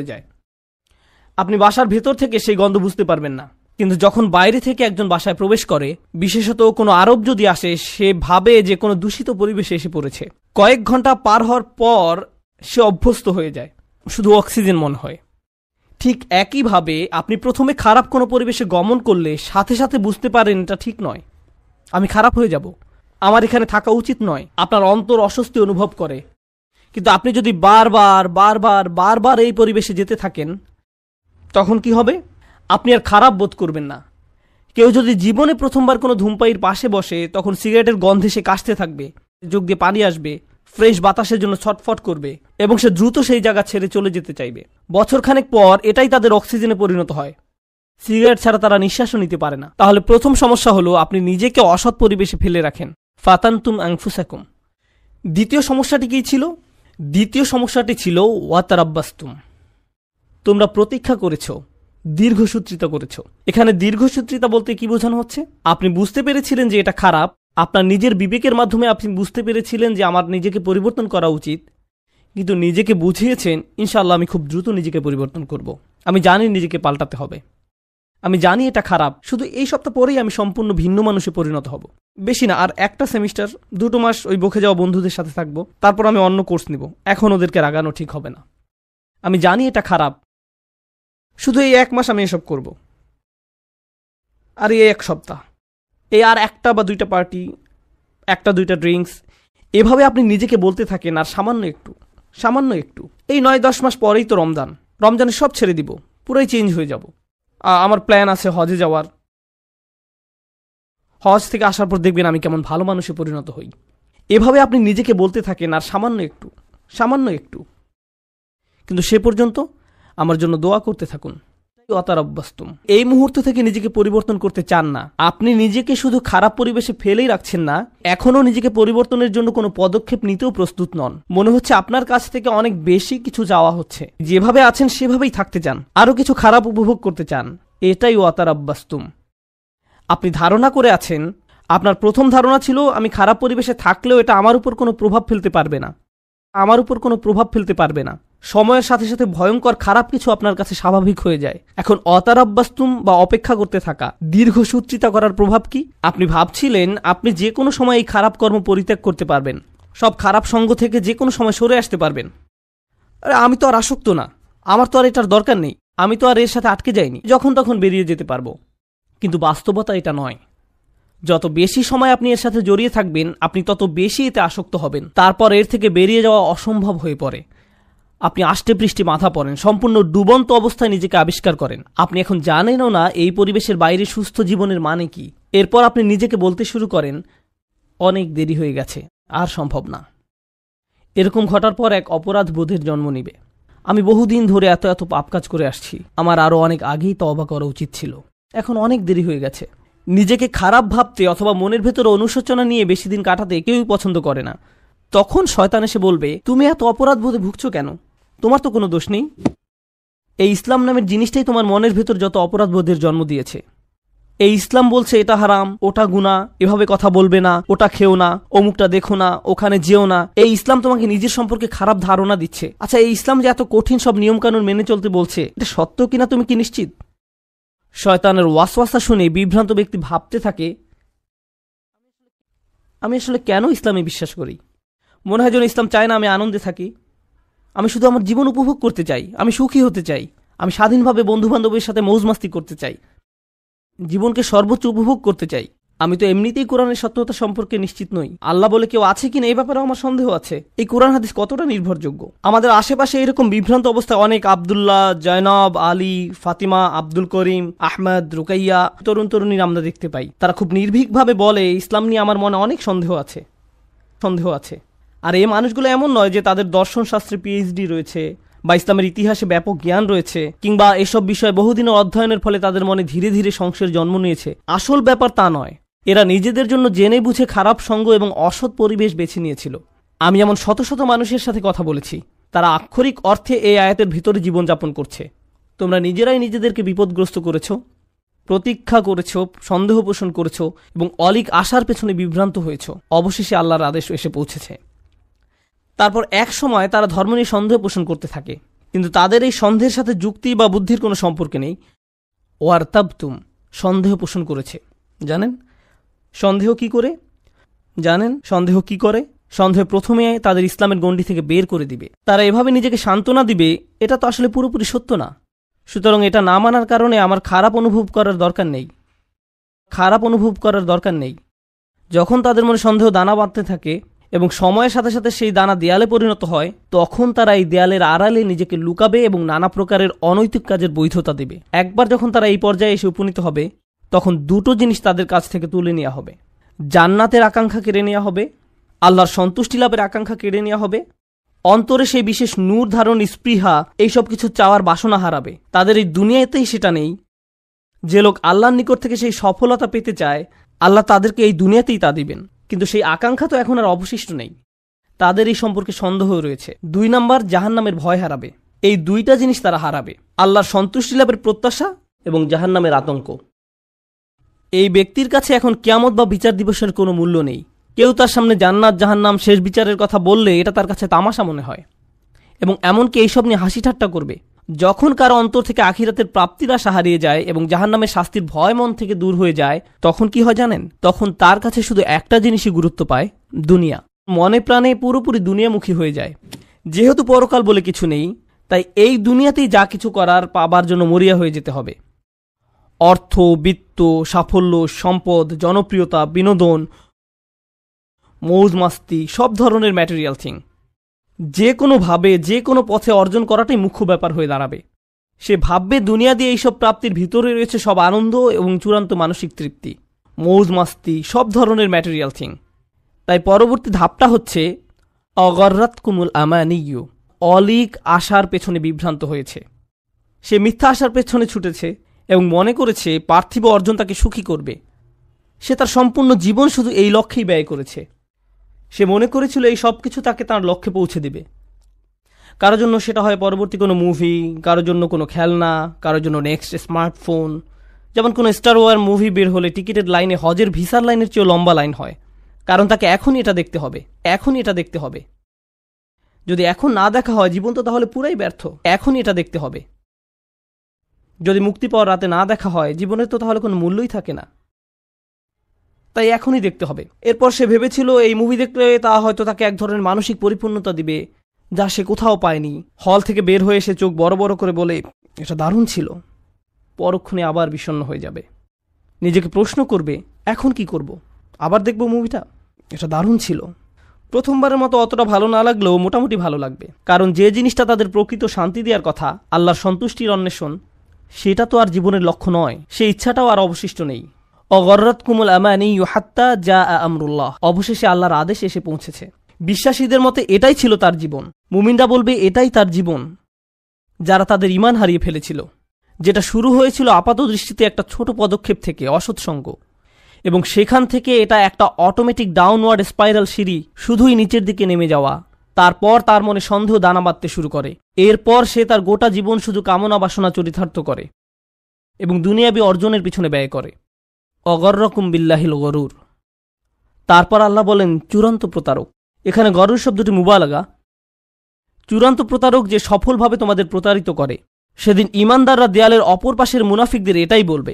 যায়। আপনি বাসার ভেতর থেকে সেই গন্ধ বুঝতে পারবেন না, কিন্তু যখন বাইরে থেকে একজন বাসায় প্রবেশ করে, বিশেষত কোনো আরব যদি আসে, সে ভাবে যে কোনো দূষিত পরিবেশে এসে পড়েছে। কয়েক ঘন্টা পার হওয়ার পর সে অভ্যস্ত হয়ে যায়, শুধু অক্সিজেন মনে হয়। ঠিক একইভাবে আপনি প্রথমে খারাপ কোনো পরিবেশে গমন করলে সাথে সাথে বুঝতে পারেন এটা ঠিক নয়, আমি খারাপ হয়ে যাব, আমার এখানে থাকা উচিত নয়। আপনার অন্তর অস্বস্তি অনুভব করে। কিন্তু আপনি যদি বারবার এই পরিবেশে যেতে থাকেন, তখন কি হবে? আপনি আর খারাপ বোধ করবেন না। কেউ যদি জীবনে প্রথমবার কোনো ধূমপায়ীর পাশে বসে, তখন সিগারেটের গন্ধে সে কাশতে থাকবে, চোখ দিয়ে পানি আসবে, ফ্রেশ বাতাসের জন্য ছটফট করবে এবং সে দ্রুত সেই জায়গা ছেড়ে চলে যেতে চাইবে। বছরখানেক পর এটাই তাদের অক্সিজেনে পরিণত হয়। সিগারেট ছাড়া তারা নিঃশ্বাসও নিতে পারে না। তাহলে প্রথম সমস্যা হলো আপনি নিজেকে অসৎ পরিবেশে ফেলে রাখেন। ফাতানতুম আনফুসাকুম। দ্বিতীয় সমস্যাটি ছিল ওয়াতারাব্বাসতুম। তোমরা প্রতীক্ষা করেছো, দীর্ঘসূত্রিতা করেছো। এখানে দীর্ঘসূত্রিতা বলতে কি বোঝানো হচ্ছে? আপনি বুঝতে পেরেছিলেন যে এটা খারাপ, আপনার নিজের বিবেকের মাধ্যমে আপনি বুঝতে পেরেছিলেন যে আমার নিজেকে পরিবর্তন করা উচিত, কিন্তু নিজেকে বুঝিয়েছেন ইনশাআল্লাহ আমি খুব দ্রুত নিজেকে পরিবর্তন করব, আমি জানি নিজেকে পাল্টাতে হবে, আমি জানি এটা খারাপ, শুধু এই সপ্তাহ পরেই আমি সম্পূর্ণ ভিন্ন মানুষে পরিণত হব। বেশি না, আর একটা সেমিস্টার 2 মাস ওই বকে যাওয়া বন্ধুদের সাথে থাকবো, তারপর আমি অন্য কোর্স নিব। এখন ওদেরকে রাগানো ঠিক হবে না। আমি জানি এটা খারাপ, শুধু এই 1 মাস আমি এসব করব। আর এই 1 সপ্তাহ, এই আর 1টা বা 2টা পার্টি, 1টা 2টা ড্রিঙ্কস, এভাবে আপনি নিজেকে বলতে থাকেন। আর সামান্য একটু এই 9-10 মাস পরেই তো রমজানে সব ছেড়ে দিব, পুরাই চেঞ্জ হয়ে যাব। আমার প্ল্যান আছে হজে যাওয়ার। হজ থেকে আসার পর দেখবেন আমি কেমন ভালো মানুষে পরিণত হই। এভাবে আপনি নিজেকে বলতে থাকেন, আর সামান্য একটু। কিন্তু সে পর্যন্ত আমার জন্য দোয়া করতে থাকুন। এই মুহূর্ত থেকে নিজেকে পরিবর্তন করতে চান না। আপনি নিজেকে শুধু খারাপ পরিবেশে ফেলেই রাখছেন না, এখনো নিজেকে পরিবর্তনের জন্য কোনো পদক্ষেপ নিতেও প্রস্তুত নন। মনে হচ্ছে আপনার কাছ থেকে অনেক বেশি কিছু চাওয়া হচ্ছে। যেভাবে আছেন সেভাবেই থাকতে চান, আরো কিছু খারাপ উপভোগ করতে চান। এটাই ওয়াতারাব্বাস্তুম। আপনি ধারণা করে আছেন, আপনার প্রথম ধারণা ছিল আমি খারাপ পরিবেশে থাকলেও এটা আমার উপর কোনো প্রভাব ফেলতে পারবে না। সময়ের সাথে সাথে ভয়ঙ্কর খারাপ কিছু আপনার কাছে স্বাভাবিক হয়ে যায়। এখন অতারাব্বাস্তুম বা অপেক্ষা করতে থাকা, দীর্ঘসূত্রিতা করার প্রভাব কি? আপনি ভাবছিলেন আপনি যে কোনো সময় এই খারাপ কর্ম পরিত্যাগ করতে পারবেন, সব খারাপ সঙ্গ থেকে যে কোনো সময় সরে আসতে পারবেন। আরে আমি তো আর আসক্ত না, আমার তো আর এটার দরকার নেই, আমি তো আর এর সাথে আটকে যাইনি, যখন তখন বেরিয়ে যেতে পারবো। কিন্তু বাস্তবতা এটা নয়। যত বেশি সময় আপনি এর সাথে জড়িয়ে থাকবেন, আপনি তত বেশি এতে আসক্ত হবেন। তারপর এর থেকে বেরিয়ে যাওয়া অসম্ভব হয়ে পড়ে। আপনি আষ্টে পৃষ্ঠে মাথা পড়েন, সম্পূর্ণ ডুবন্ত অবস্থায় নিজেকে আবিষ্কার করেন। আপনি এখন জানেনও না এই পরিবেশের বাইরে সুস্থ জীবনের মানে কি। এরপর আপনি নিজেকে বলতে শুরু করেন, অনেক দেরি হয়ে গেছে, আর সম্ভব না। এরকম ঘটার পর এক অপরাধ বোধের জন্ম নিবে। আমি বহুদিন ধরে এত পাপ কাজ করে আসছি, আমার আরো অনেক আগেই তওবা করা উচিত ছিল, এখন অনেক দেরি হয়ে গেছে। নিজেকে খারাপ ভাবতে অথবা মনের ভেতরে অনুশোচনা নিয়ে বেশি দিন কাটাতে কেউই পছন্দ করে না। তখন শয়তান এসে বলবে, তুমি এত অপরাধ বোধে ভুগছো কেন? তোমার তো কোনো দোষ নেই। এই ইসলাম নামের জিনিসটাই তোমার মনের ভেতর যত অপরাধ বোধের জন্ম দিয়েছে। এই ইসলাম বলছে এটা হারাম, ওটা গুনাহ, এভাবে কথা বলবে না, ওটা খেও না, অমুকটা দেখো না, ওখানে যেও না। এই ইসলাম তোমাকে নিজের সম্পর্কে খারাপ ধারণা দিচ্ছে। আচ্ছা, এই ইসলাম যে এত কঠিন সব নিয়মকানুন মেনে চলতে বলছে, এটা সত্য কিনা তুমি কি নিশ্চিত? শয়তানের ওয়াসওয়াসা শুনে বিভ্রান্ত ব্যক্তি ভাবতে থাকে, আমি আসলে কেন ইসলামে বিশ্বাস করি? মনে হয় যেন ইসলাম চায় না আমি আনন্দে থাকি। আমি শুধু আমার জীবন উপভোগ করতে চাই, আমি সুখী হতে চাই, আমি স্বাধীনভাবে বন্ধু বান্ধবের সাথে মৌজ মাস্তি করতে চাই, জীবনকে সর্বোচ্চ উপভোগ করতে চাই। আমি তো এমনিতেই কোরআনের সত্যতা সম্পর্কে নিশ্চিত নই, আল্লাহ বলে কেউ আছে কিনা এই ব্যাপারেও আমার সন্দেহ আছে। এই কোরআন হাদিস কতটা নির্ভরযোগ্য? আমাদের আশেপাশে এরকম বিভ্রান্ত অবস্থায় অনেক আব্দুল্লাহ, জয়নব, আলী, ফাতিমা, আব্দুল করিম, আহমদ, রুকাইয়া, তরুণ তরুণীর আমরা দেখতে পাই। তারা খুব নির্ভীকভাবে বলে ইসলাম নিয়ে আমার মনে অনেক সন্দেহ আছে। আর এই মানুষগুলো এমন নয় যে তাদের দর্শন শাস্ত্রে পিএইচডি রয়েছে বা ইসলামের ইতিহাসে ব্যাপক জ্ঞান রয়েছে, কিংবা এসব বিষয়ে বহুদিনের অধ্যয়নের ফলে তাদের মনে ধীরে ধীরে সংশয়ের জন্ম নিয়েছে। আসল ব্যাপার তা নয়। এরা নিজেদের জন্য জেনে বুঝে খারাপ সঙ্গ এবং অসৎ পরিবেশ বেছে নিয়েছিল। আমি এমন শত শত মানুষের সাথে কথা বলেছি, তারা আক্ষরিক অর্থে এই আয়াতের ভিতরে জীবনযাপন করছে। তোমরা নিজেরাই নিজেদেরকে বিপদগ্রস্ত করেছ, প্রতীক্ষা করেছ, সন্দেহ পোষণ করেছ এবং অলিক আশার পেছনে বিভ্রান্ত হয়েছ। অবশেষে আল্লাহর আদেশ এসে পৌঁছেছে। তারপর এক সময় তারা ধর্ম নিয়ে সন্দেহ পোষণ করতে থাকে, কিন্তু তাদের এই সন্দেহের সাথে যুক্তি বা বুদ্ধির কোনো সম্পর্ক নেই। ওয়ারতাবতুম, সন্দেহ পোষণ করেছে। জানেন সন্দেহ কি করে? সন্দেহ প্রথমে তাদের ইসলামের গণ্ডি থেকে বের করে দিবে। তারা এভাবে নিজেকে সান্ত্বনা দিবে, এটা তো আসলে পুরোপুরি সত্য না, সুতরাং এটা না মানার কারণে আমার খারাপ অনুভব করার দরকার নেই। যখন তাদের মনে সন্দেহ দানা বাঁধতে থাকে এবং সময়ের সাথে সাথে সেই দানা দেয়ালে পরিণত হয়, তখন তারা এই দেয়ালের আড়ালে নিজেকে লুকাবে এবং নানা প্রকারের অনৈতিক কাজের বৈধতা দেবে। একবার যখন তারা এই পর্যায়ে এসে উপনীত হবে, তখন দুটো জিনিস তাদের কাছ থেকে তুলে নেওয়া হবে। জান্নাতের আকাঙ্ক্ষা কেড়ে নেওয়া হবে, আল্লাহর সন্তুষ্টি লাভের আকাঙ্ক্ষা কেড়ে নেওয়া হবে। অন্তরে সেই বিশেষ নূর ধারণ, স্পৃহা, এইসব কিছু চাওয়ার বাসনা হারাবে। তাদের এই দুনিয়াতেই সেটা নেই। যে লোক আল্লাহর নিকট থেকে সেই সফলতা পেতে চায়, আল্লাহ তাদেরকে এই দুনিয়াতেই তা দিবেন, কিন্তু সেই আকাঙ্ক্ষা তো এখন আর অবশিষ্ট নেই। তাদের এই সম্পর্কে সন্দেহ রয়েছে। 2 নাম্বার, জাহান্নামের ভয় হারাবে। এই দুইটা জিনিস তারা হারাবে, আল্লাহর সন্তুষ্টি লাভের প্রত্যাশা এবং জাহান্নামের আতঙ্ক। এই ব্যক্তির কাছে এখন কিয়ামত বা বিচার দিবসের কোনো মূল্য নেই। কেউ তার সামনে জান্নাত, জাহান্নাম, শেষ বিচারের কথা বললে এটা তার কাছে তামাশা মনে হয়, এবং এমনকি এইসব নিয়ে হাসি ঠাট্টা করবে। যখন কারো অন্তর থেকে আখিরাতের প্রাপ্তির আশা হারিয়ে যায় এবং জাহান্নামের শাস্তির ভয় মন থেকে দূর হয়ে যায়, তখন কি হয় জানেন? তখন তার কাছে শুধু একটা জিনিসই গুরুত্ব পায়, দুনিয়া। মনে প্রাণে পুরোপুরি দুনিয়ামুখী হয়ে যায়। যেহেতু পরকাল বলে কিছু নেই, তাই এই দুনিয়াতেই যা কিছু করার পাবার জন্য মরিয়া হয়ে যেতে হবে। অর্থ, বিত্ত, সাফল্য, সম্পদ, জনপ্রিয়তা, বিনোদন, মৌজ মাস্তি, সব ধরনের ম্যাটেরিয়াল থিং যে কোনোভাবে যে কোনো পথে অর্জন করাটাই মুখ্য ব্যাপার হয়ে দাঁড়াবে। সে ভাববে দুনিয়া দিয়ে এইসব প্রাপ্তির ভিতরে রয়েছে সব আনন্দ এবং চূড়ান্ত মানসিক তৃপ্তি, মৌজ মাস্তি, সব ধরনের ম্যাটেরিয়াল থিং। তাই পরবর্তী ধাপটা হচ্ছে অগররাতকুমুল আমানিয়্যু, অলিক আশার পেছনে বিভ্রান্ত হয়েছে। সে মিথ্যা আশার পেছনে ছুটেছে এবং মনে করেছে পার্থিব অর্জন তাকে সুখী করবে। সে তার সম্পূর্ণ জীবন শুধু এই লক্ষ্যেই ব্যয় করেছে। সে মনে করেছিল এই সব কিছু তাকে তার লক্ষ্যে পৌঁছে দেবে। কারোর জন্য সেটা হয় পরবর্তী কোনো মুভি, কারোর জন্য কোনো খেলনা, কারোর জন্য নেক্সট স্মার্টফোন। যেমন কোনো স্টার ওয়ার মুভি বের হলে টিকিটের লাইনে হজের ভিসার লাইনের চেয়েও লম্বা লাইন হয়, কারণ তাকে এখনই এটা দেখতে হবে। যদি এখন না দেখা হয় জীবন তো তাহলে পুরাই ব্যর্থ। এখনই এটা দেখতে হবে। যদি মুক্তি পাওয়ার রাতে না দেখা হয় জীবনের তো তাহলে কোনো মূল্যই থাকে না। তাই এখনই দেখতে হবে। এরপর সে ভেবেছিল এই মুভি দেখলে তা হয়তো তাকে এক ধরনের মানসিক পরিপূর্ণতা দিবে, যা সে কোথাও পায়নি। হল থেকে বের হয়ে এসে চোখ বড় বড় করে বলে, এটা দারুণ ছিল। পরক্ষণে আবার বিষণ্ণ হয়ে যাবে। নিজেকে প্রশ্ন করবে, এখন কি করব? আবার দেখব মুভিটা, এটা দারুণ ছিল। প্রথমবারের মতো অতটা ভালো না লাগলেও মোটামুটি ভালো লাগবে, কারণ যে জিনিসটা তাদের প্রকৃত শান্তি দেওয়ার কথা, আল্লাহর সন্তুষ্টির অন্বেষণ, সেটা তো আর জীবনের লক্ষ্য নয়। সেই ইচ্ছাটাও আর অবশিষ্ট নেই। অগররাতকুমুল আমানিয়্যু হাত্তা জাআ আমরুল্লাহ, অবশেষে আল্লাহর আদেশ এসে পৌঁছেছে। বিশ্বাসীদের মতে এটাই ছিল তার জীবন। মুমিনরা বলবে এটাই তার জীবন, যারা তাদের ঈমান হারিয়ে ফেলেছিল, যেটা শুরু হয়েছিল আপাত দৃষ্টিতে একটা ছোট পদক্ষেপ থেকে, অসৎসঙ্গ, এবং সেখান থেকে এটা একটা অটোমেটিক ডাউনওয়ার্ড স্পাইরাল সিঁড়ি, শুধুই নিচের দিকে নেমে যাওয়া। তারপর তার মনে সন্দেহ দানা বাঁধতে শুরু করে। এরপর সে তার গোটা জীবন শুধু কামনা বাসনা চরিতার্থ করে এবং দুনিয়াবী অর্জনের পিছনে ব্যয় করে। অগররকুম বিল্লাহিল গরুর। তারপর আল্লাহ বলেন চূড়ান্ত প্রতারক। এখানে গরুর শব্দটি মুবালাগা। চূড়ান্ত প্রতারক যে সফলভাবে তোমাদের প্রতারিত করে। সেদিন ঈমানদাররা দেয়ালের অপর পাশের মুনাফিকদের এটাই বলবে।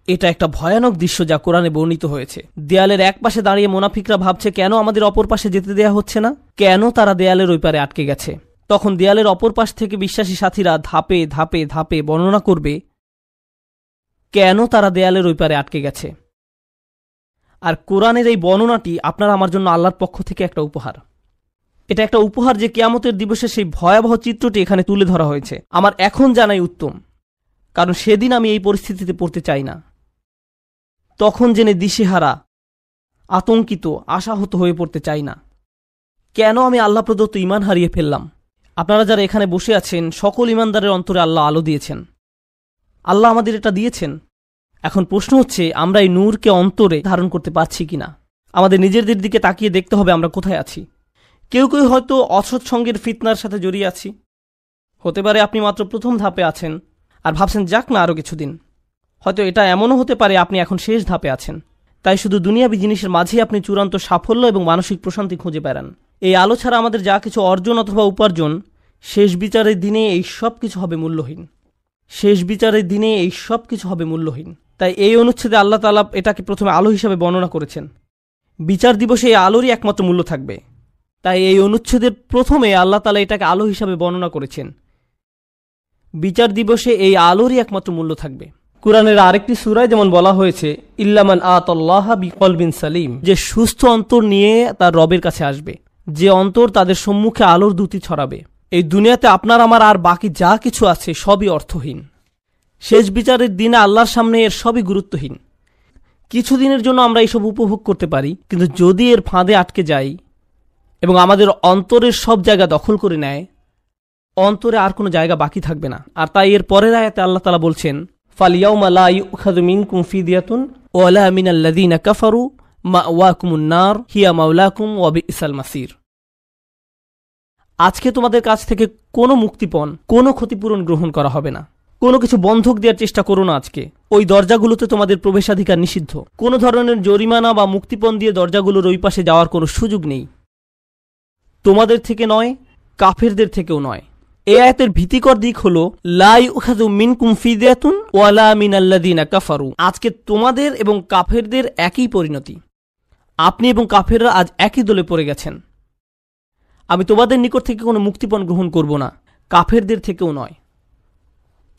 এটা একটা ভয়ানক দৃশ্য যা কোরআনে বর্ণিত হয়েছে। দেয়ালের এক পাশে দাঁড়িয়ে মুনাফিকরা ভাবছে কেন আমাদের অপর পাশে যেতে দেয়া হচ্ছে না, কেন তারা দেয়ালের ওই পারে আটকে গেছে। তখন দেয়ালের অপর পাশ থেকে বিশ্বাসী সাথীরা ধাপে ধাপে ধাপে বর্ণনা করবে কেন তারা দেয়ালের ওই পারে আটকে গেছে। আর কোরআনের এই বর্ণনাটি আপনার আমার জন্য আল্লাহর পক্ষ থেকে একটা উপহার। এটা একটা উপহার যে কিয়ামতের দিবসে সেই ভয়াবহ চিত্রটি এখানে তুলে ধরা হয়েছে আমার এখন জানাই উত্তম, কারণ সেদিন আমি এই পরিস্থিতিতে পড়তে চাই না। তখন জেনে দিশেহারা, আতঙ্কিত, আশাহত হয়ে পড়তে চাই না। কেন আমি আল্লাহ প্রদত্ত ঈমান হারিয়ে ফেললাম? আপনারা যারা এখানে বসে আছেন, সকল ঈমানদারের অন্তরে আল্লাহ আলো দিয়েছেন। আল্লাহ আমাদের এটা দিয়েছেন। এখন প্রশ্ন হচ্ছে, আমরা এই নূরকে অন্তরে ধারণ করতে পারছি কিনা? আমাদের নিজেদের দিকে তাকিয়ে দেখতে হবে আমরা কোথায় আছি। কেউ কেউ হয়তো অসৎসঙ্গের ফিতনার সাথে জড়িয়ে আছি। হতে পারে আপনি মাত্র প্রথম ধাপে আছেন আর ভাবছেন যাক না আরও কিছুদিন। হয়তো এটা এমনও হতে পারে আপনি এখন শেষ ধাপে আছেন, তাই শুধু দুনিয়াবী জিনিসের মাঝেই আপনি চূড়ান্ত সাফল্য এবং মানসিক প্রশান্তি খুঁজে বেড়ান। এই আলো ছাড়া আমাদের যা কিছু অর্জন অথবা উপার্জন, শেষ বিচারের দিনে এই সব কিছু হবে মূল্যহীন। শেষ বিচারের দিনে এই সব কিছু হবে মূল্যহীন। তাই এই অনুচ্ছেদে আল্লাহ তাআলা এটাকে প্রথমে আলো হিসাবে বর্ণনা করেছেন। বিচার দিবসে এই আলোরই একমাত্র মূল্য থাকবে। তাই এই অনুচ্ছেদের প্রথমে আল্লাহ তাআলা এটাকে আলো হিসাবে বর্ণনা করেছেন। বিচার দিবসে এই আলোরই একমাত্র মূল্য থাকবে। কুরআনের আরেকটি সূরায় যেমন বলা হয়েছে, ইল্লামান আতাল্লাহা বিকলবিন সালিম, যে সুস্থ অন্তর নিয়ে তার রবের কাছে আসবে, যে অন্তর তাদের সম্মুখে আলোর দ্যুতি ছড়াবে। এই দুনিয়াতে আপনার আমার আর বাকি যা কিছু আছে সবই অর্থহীন। শেষ বিচারের দিনে আল্লাহর সামনে এর সবই গুরুত্বহীন। কিছুদিনের জন্য আমরা এইসব উপভোগ করতে পারি, কিন্তু যদি এর ফাঁদে আটকে যাই এবং আমাদের অন্তরের সব জায়গা দখল করে নেয়, অন্তরে আর কোনো জায়গা বাকি থাকবে না। আর তাই এর পরের আয়াতে আল্লাহ তাআলা বলছেন, ফালিয়াউমা লা ইউখাযু মিনকুম ফিদিয়াতুন ওয়ালা মিনাল্লাযীনা কাফারু মাওয়াকুমুন নার হিয়া মাওলাকুম ওয়া বিসাল মাসির। আজকে তোমাদের কাছ থেকে কোনো মুক্তিপণ, কোনো ক্ষতিপূরণ গ্রহণ করা হবে না। কোনো কিছু বন্ধক দেওয়ার চেষ্টা করো না। আজকে ওই দরজাগুলোতে তোমাদের প্রবেশাধিকার নিষিদ্ধ। কোনো ধরনের জরিমানা বা মুক্তিপণ দিয়ে দরজাগুলোর ওই পাশে যাওয়ার কোনো সুযোগ নেই। তোমাদের থেকে নয়, কাফেরদের থেকেও নয়। এই আয়াতের ভীতিকর দিক হলো, লা ইউখাযু মিনকুম ফিদিয়াতুন ওয়ালা মিনাল্লাযীনা কাফারু। আজকে তোমাদের এবং কাফেরদের একই পরিণতি। আপনি এবং কাফেররা আজ একই দলে পড়ে গেছেন। আমি তোমাদের নিকট থেকে কোনো মুক্তিপণ গ্রহণ করব না, কাফেরদের থেকেও নয়।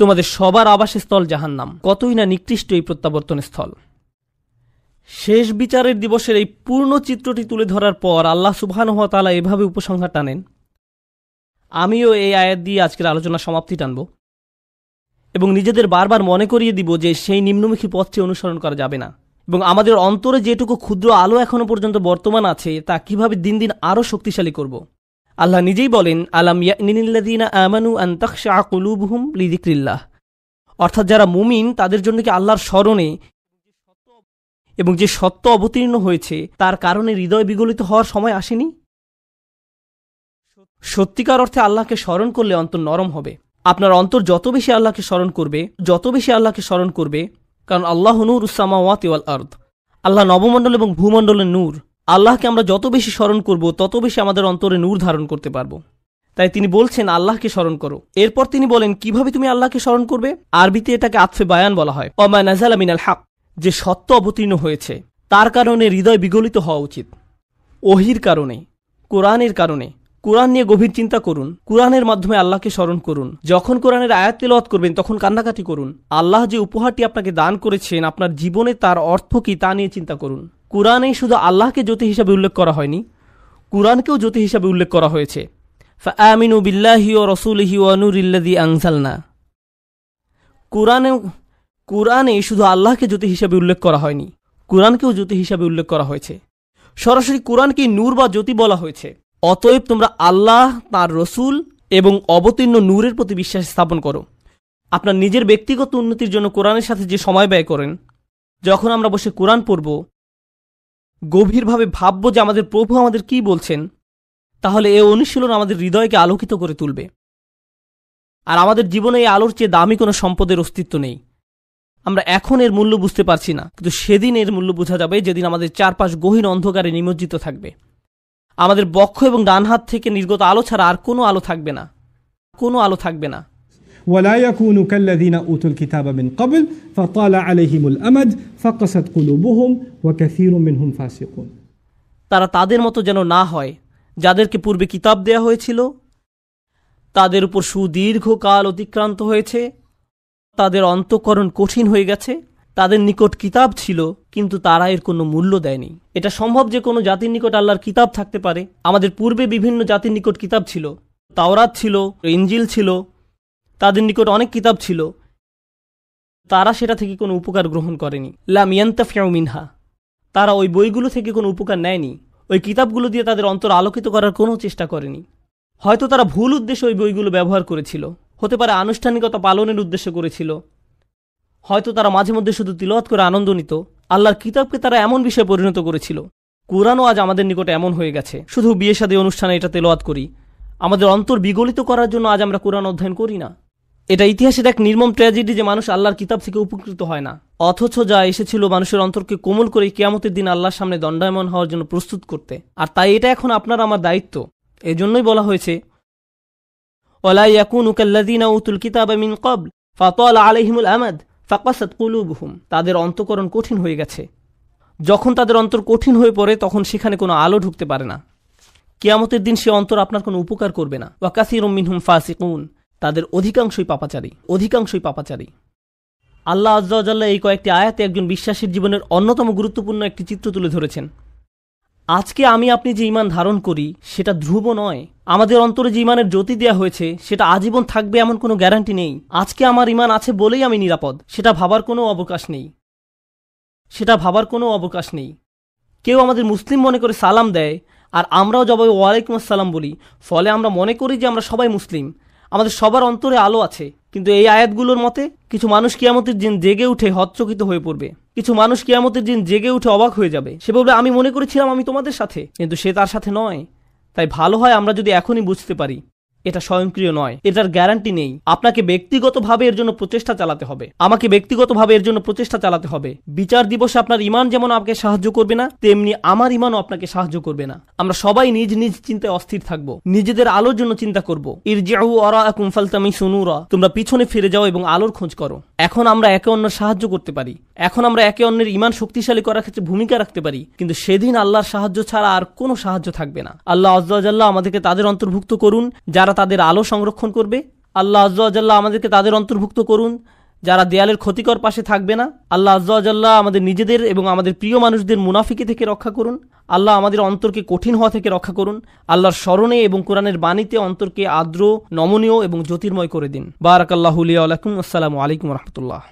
তোমাদের সবার আবাসস্থল জাহান্নাম। কতই না নিকৃষ্ট এই প্রত্যাবর্তন স্থল। শেষ বিচারের দিবসের এই পূর্ণ চিত্রটি তুলে ধরার পর আল্লাহ সুবহানাহু ওয়া তাআলা এভাবে উপসংহার টানেন। আমিও এই আয়াত দিয়ে আজকের আলোচনা সমাপ্তি টানব এবং নিজেদের বারবার মনে করিয়ে দিব যে সেই নিম্নমুখী পথটি অনুসরণ করা যাবে না, এবং আমাদের অন্তরে যেটুকু ক্ষুদ্র আলো এখনো পর্যন্ত বর্তমান আছে তা কিভাবে দিন দিন আরও শক্তিশালী করব। আল্লাহ নিজেই বলেন, আলাম ইয়ানিল্লাযীনা আমানু আন তাখশা কুলুবুহুম লিযিকরিল্লাহ, অর্থাৎ যারা মুমিন তাদের জন্য কি আল্লাহর স্মরণে এবং যে সত্য অবতীর্ণ হয়েছে তার কারণে হৃদয় বিগলিত হওয়ার সময় আসেনি? সত্যিকার অর্থে আল্লাহকে স্মরণ করলে অন্তর নরম হবে। আপনার অন্তর যত বেশি আল্লাহকে স্মরণ করবে, কারণ আল্লাহু নূরুস সামাওয়াতি ওয়াল আরদ, আল্লাহ নবমণ্ডল এবং ভূমণ্ডলের নূর। আল্লাহকে আমরা যত বেশি স্মরণ করব তত বেশি আমাদের অন্তরে নূর ধারণ করতে পারবো। তাই তিনি বলছেন আল্লাহকে স্মরণ করো। এরপর তিনি বলেন কিভাবে তুমি আল্লাহকে স্মরণ করবে। আরবিতে এটাকে আতফে বায়ান বলা হয়। ওমা নাযালা মিনাল হক, যে সত্য অবতীর্ণ হয়েছে তার কারণে হৃদয় বিগলিত হওয়া উচিত। ওহির কারণে, কোরআনের কারণে। কোরআন নিয়ে গভীর চিন্তা করুন, কোরআনের মাধ্যমে আল্লাহকে স্মরণ করুন। যখন কোরআনের আয়াত তেলাওয়াত করবেন তখন কান্নাকাটি করুন। আল্লাহ যে উপহারটি আপনাকে দান করেছেন আপনার জীবনে, তার অর্থ কি তা নিয়ে চিন্তা করুন। কোরআনেই শুধু আল্লাহকে জ্যোতি হিসাবে উল্লেখ করা হয়নি, কোরআনকেও জ্যোতি হিসাবে উল্লেখ করা হয়েছে। ফাআমিনু বিল্লাহি ওয়া রাসূলিহি ওয়া নূরিল্লাযী আনজালনা। কোরআনে শুধু আল্লাহকে জ্যোতি হিসাবে উল্লেখ করা হয়নি, কোরআনকেও জ্যোতি হিসাবে উল্লেখ করা হয়েছে। সরাসরি কোরআনকে নূর বা জ্যোতি বলা হয়েছে। অতএব তোমরা আল্লাহ, তার রসুল এবং অবতীর্ণ নূরের প্রতি বিশ্বাস স্থাপন করো। আপনার নিজের ব্যক্তিগত উন্নতির জন্য কোরআনের সাথে যে সময় ব্যয় করেন, যখন আমরা বসে কোরআন পড়ব, গভীরভাবে ভাবব যে আমাদের প্রভু আমাদের কি বলছেন, তাহলে এই অনুশীলন আমাদের হৃদয়কে আলোকিত করে তুলবে। আর আমাদের জীবনে এই আলোর চেয়ে দামি কোনো সম্পদের অস্তিত্ব নেই। আমরা এখন এর মূল্য বুঝতে পারছি না, কিন্তু সেদিন এর মূল্য বোঝা যাবে যেদিন আমাদের চারপাশ গহীন অন্ধকারে নিমজ্জিত থাকবে। আমাদের বক্ষ এবং ডান হাত থেকে নির্গত আলো ছাড়া আর কোনো আলো থাকবে না, কোনো আলো থাকবে না। ولا يكونوا كالذين أوتوا الكتاب من قبل فطال عليهم الأمد فقست قلوبهم وكثير منهم فاسقون। তারা তাদের মতো যেন না হয় যাদেরকে পূর্বে কিতাব দেয়া হয়েছিল, তাদের উপর সুদীর্ঘ কাল অতিক্রান্ত হয়েছে, তাদের অন্তঃকরণ কঠিন হয়ে গেছে তাদের নিকট কিতাব ছিল, কিন্তু তারা এর কোনো মূল্য দেয়নি। এটা সম্ভব যে কোনো জাতির নিকট আল্লাহর কিতাব থাকতে পারে। আমাদের পূর্বে বিভিন্ন জাতির নিকট কিতাব ছিল, তাওরাত ছিল, ইনজিল ছিল, তাদের নিকট অনেক কিতাব ছিল, তারা সেটা থেকে কোনো উপকার গ্রহণ করেনি। লাম ইয়ান্তাফিউ মিনহা, তারা ওই বইগুলো থেকে কোনো উপকার নেয়নি। ওই কিতাবগুলো দিয়ে তাদের অন্তর আলোকিত করার কোনো চেষ্টা করেনি। হয়তো তারা ভুল উদ্দেশ্যে ওই বইগুলো ব্যবহার করেছিল, হতে পারে আনুষ্ঠানিকতা পালনের উদ্দেশ্য করেছিল, হয়তো তারা মাঝে মধ্যে শুধু তিলাওয়াত করে আনন্দ নিত। আল্লাহর কিতাবকে তারা এমন বিষয়ে পরিণত করেছিল। কোরআনও আজ আমাদের নিকটে এমন হয়ে গেছে, শুধু বিয়ে শাদী অনুষ্ঠানে এটা তেলাওয়াত করি। আমাদের অন্তর বিগলিত করার জন্য আজ আমরা কোরআন অধ্যয়ন করি না। এটা ইতিহাসের এক নির্মম ট্র্যাজেডি যে মানুষ আল্লাহর কিতাব থেকে উপকৃত হয় না, অথচ যা এসেছিল মানুষের অন্তরকে কোমল করে কিয়ামতের দিন আল্লাহর সামনে দণ্ডায়মান হওয়ার জন্য প্রস্তুত করতে। আর তাই এটা এখন আপনার আমার দায়িত্ব। এজন্যই বলা হয়েছে, ওয়ালা ইয়াকুনু কাল্লাযীনা উতুল কিতাবা মিন ক্বাবল ফাতালা আলাইহিমুল আমাদ ফাকাসাত কুলুবুহুম। তাদের অন্তঃকরণ কঠিন হয়ে গেছে। যখন তাদের অন্তর কঠিন হয়ে পড়ে তখন সেখানে কোনো আলো ঢুকতে পারে না। কিয়ামতের দিন সে অন্তর আপনার কোনো উপকার করবে না। ওয়া কাসীরুম মিনহুম ফাসিকুন, তাদের অধিকাংশই পাপাচারী। আল্লাহ আযজা ওয়া জাল্লা এই কয়েকটি আয়াতে একজন বিশ্বাসীর জীবনের অন্যতম গুরুত্বপূর্ণ একটি চিত্র তুলে ধরেছেন। আজকে আমি আপনি যে ঈমান ধারণ করি সেটা ধ্রুব নয়। আমাদের অন্তরে যে ঈমানের জ্যোতি দেওয়া হয়েছে সেটা আজীবন থাকবে এমন কোনো গ্যারান্টি নেই। আজকে আমার ঈমান আছে বলেই আমি নিরাপদ, সেটা ভাবার কোনো অবকাশ নেই। কেউ আমাদের মুসলিম মনে করে সালাম দেয় আর আমরাও জবাবে ওয়ালাইকুম আসসালাম বলি, ফলে আমরা মনে করি যে আমরা সবাই মুসলিম, আমাদের সবার অন্তরে আলো আছে। কিন্তু এই আয়াতগুলোর মতে কিছু মানুষ কিয়ামতের দিন জেগে উঠে হতচকিত হয়ে পড়বে, কিছু মানুষ কিয়ামতের দিন জেগে উঠে অবাক হয়ে যাবে। সে বলবে, আমি মনে করেছিলাম আমি তোমাদের সাথে, কিন্তু সে তার সাথে নয়। তাই ভালো হয় আমরা যদি এখনই বুঝতে পারি এটা স্বয়ংক্রিয় নয়, এটার গ্যারান্টি নেই। আপনাকে ব্যক্তিগতভাবে এর জন্য প্রচেষ্টা চালাতে হবে, আমাকে ব্যক্তিগতভাবে এর জন্য প্রচেষ্টা চালাতে হবে। বিচার দিবসে আপনার ঈমান যেমন আপনাকে সাহায্য করবে না, তেমনি আমার ঈমানও আপনাকে সাহায্য করবে না। আমরা সবাই নিজ নিজ চিন্তায় অস্থির থাকব, নিজেদের আলোর জন্য চিন্তা করব। ইরজিউ ওয়ারাআকুম ফালতামিসু নূরা, তোমরা পিছনে ফিরে যাও এবং আলোর খোঁজ করো। এখন আমরা একে অন্যের সাহায্য করতে পারি, এখন আমরা একে অন্যের ঈমান শক্তিশালী করার ক্ষেত্রে ভূমিকা রাখতে পারি, কিন্তু সেদিন আল্লাহর সাহায্য ছাড়া আর কোনো সাহায্য থাকবে না। আল্লাহ আযজা ওয়া জাল্লা আমাদেরকে তাদের অন্তর্ভুক্ত করুন যারা তাদের আলো সংরক্ষণ করবে। আল্লাহ আযজা ওয়া জাল্লা আমাদেরকে তাদের অন্তর্ভুক্ত করুন যারা দেয়ালের ক্ষতিকর পাশে থাকবে না। আল্লাহ আযজা ওয়া জাল্লা আমাদের নিজেদের এবং আমাদের প্রিয় মানুষদের মুনাফিকি থেকে রক্ষা করুন। আল্লাহ আমাদের অন্তরকে কঠিন হওয়া থেকে রক্ষা করুন। আল্লাহর স্মরণে এবং কোরআনের বাণীতে অন্তরকে আর্দ্র, নমনীয় এবং জ্যোতির্ময় করে দিন। বারাকাল্লাহু লি ওয়া লাকুম। আসসালামু আলাইকুম ওয়া রাহমাতুল্লাহ।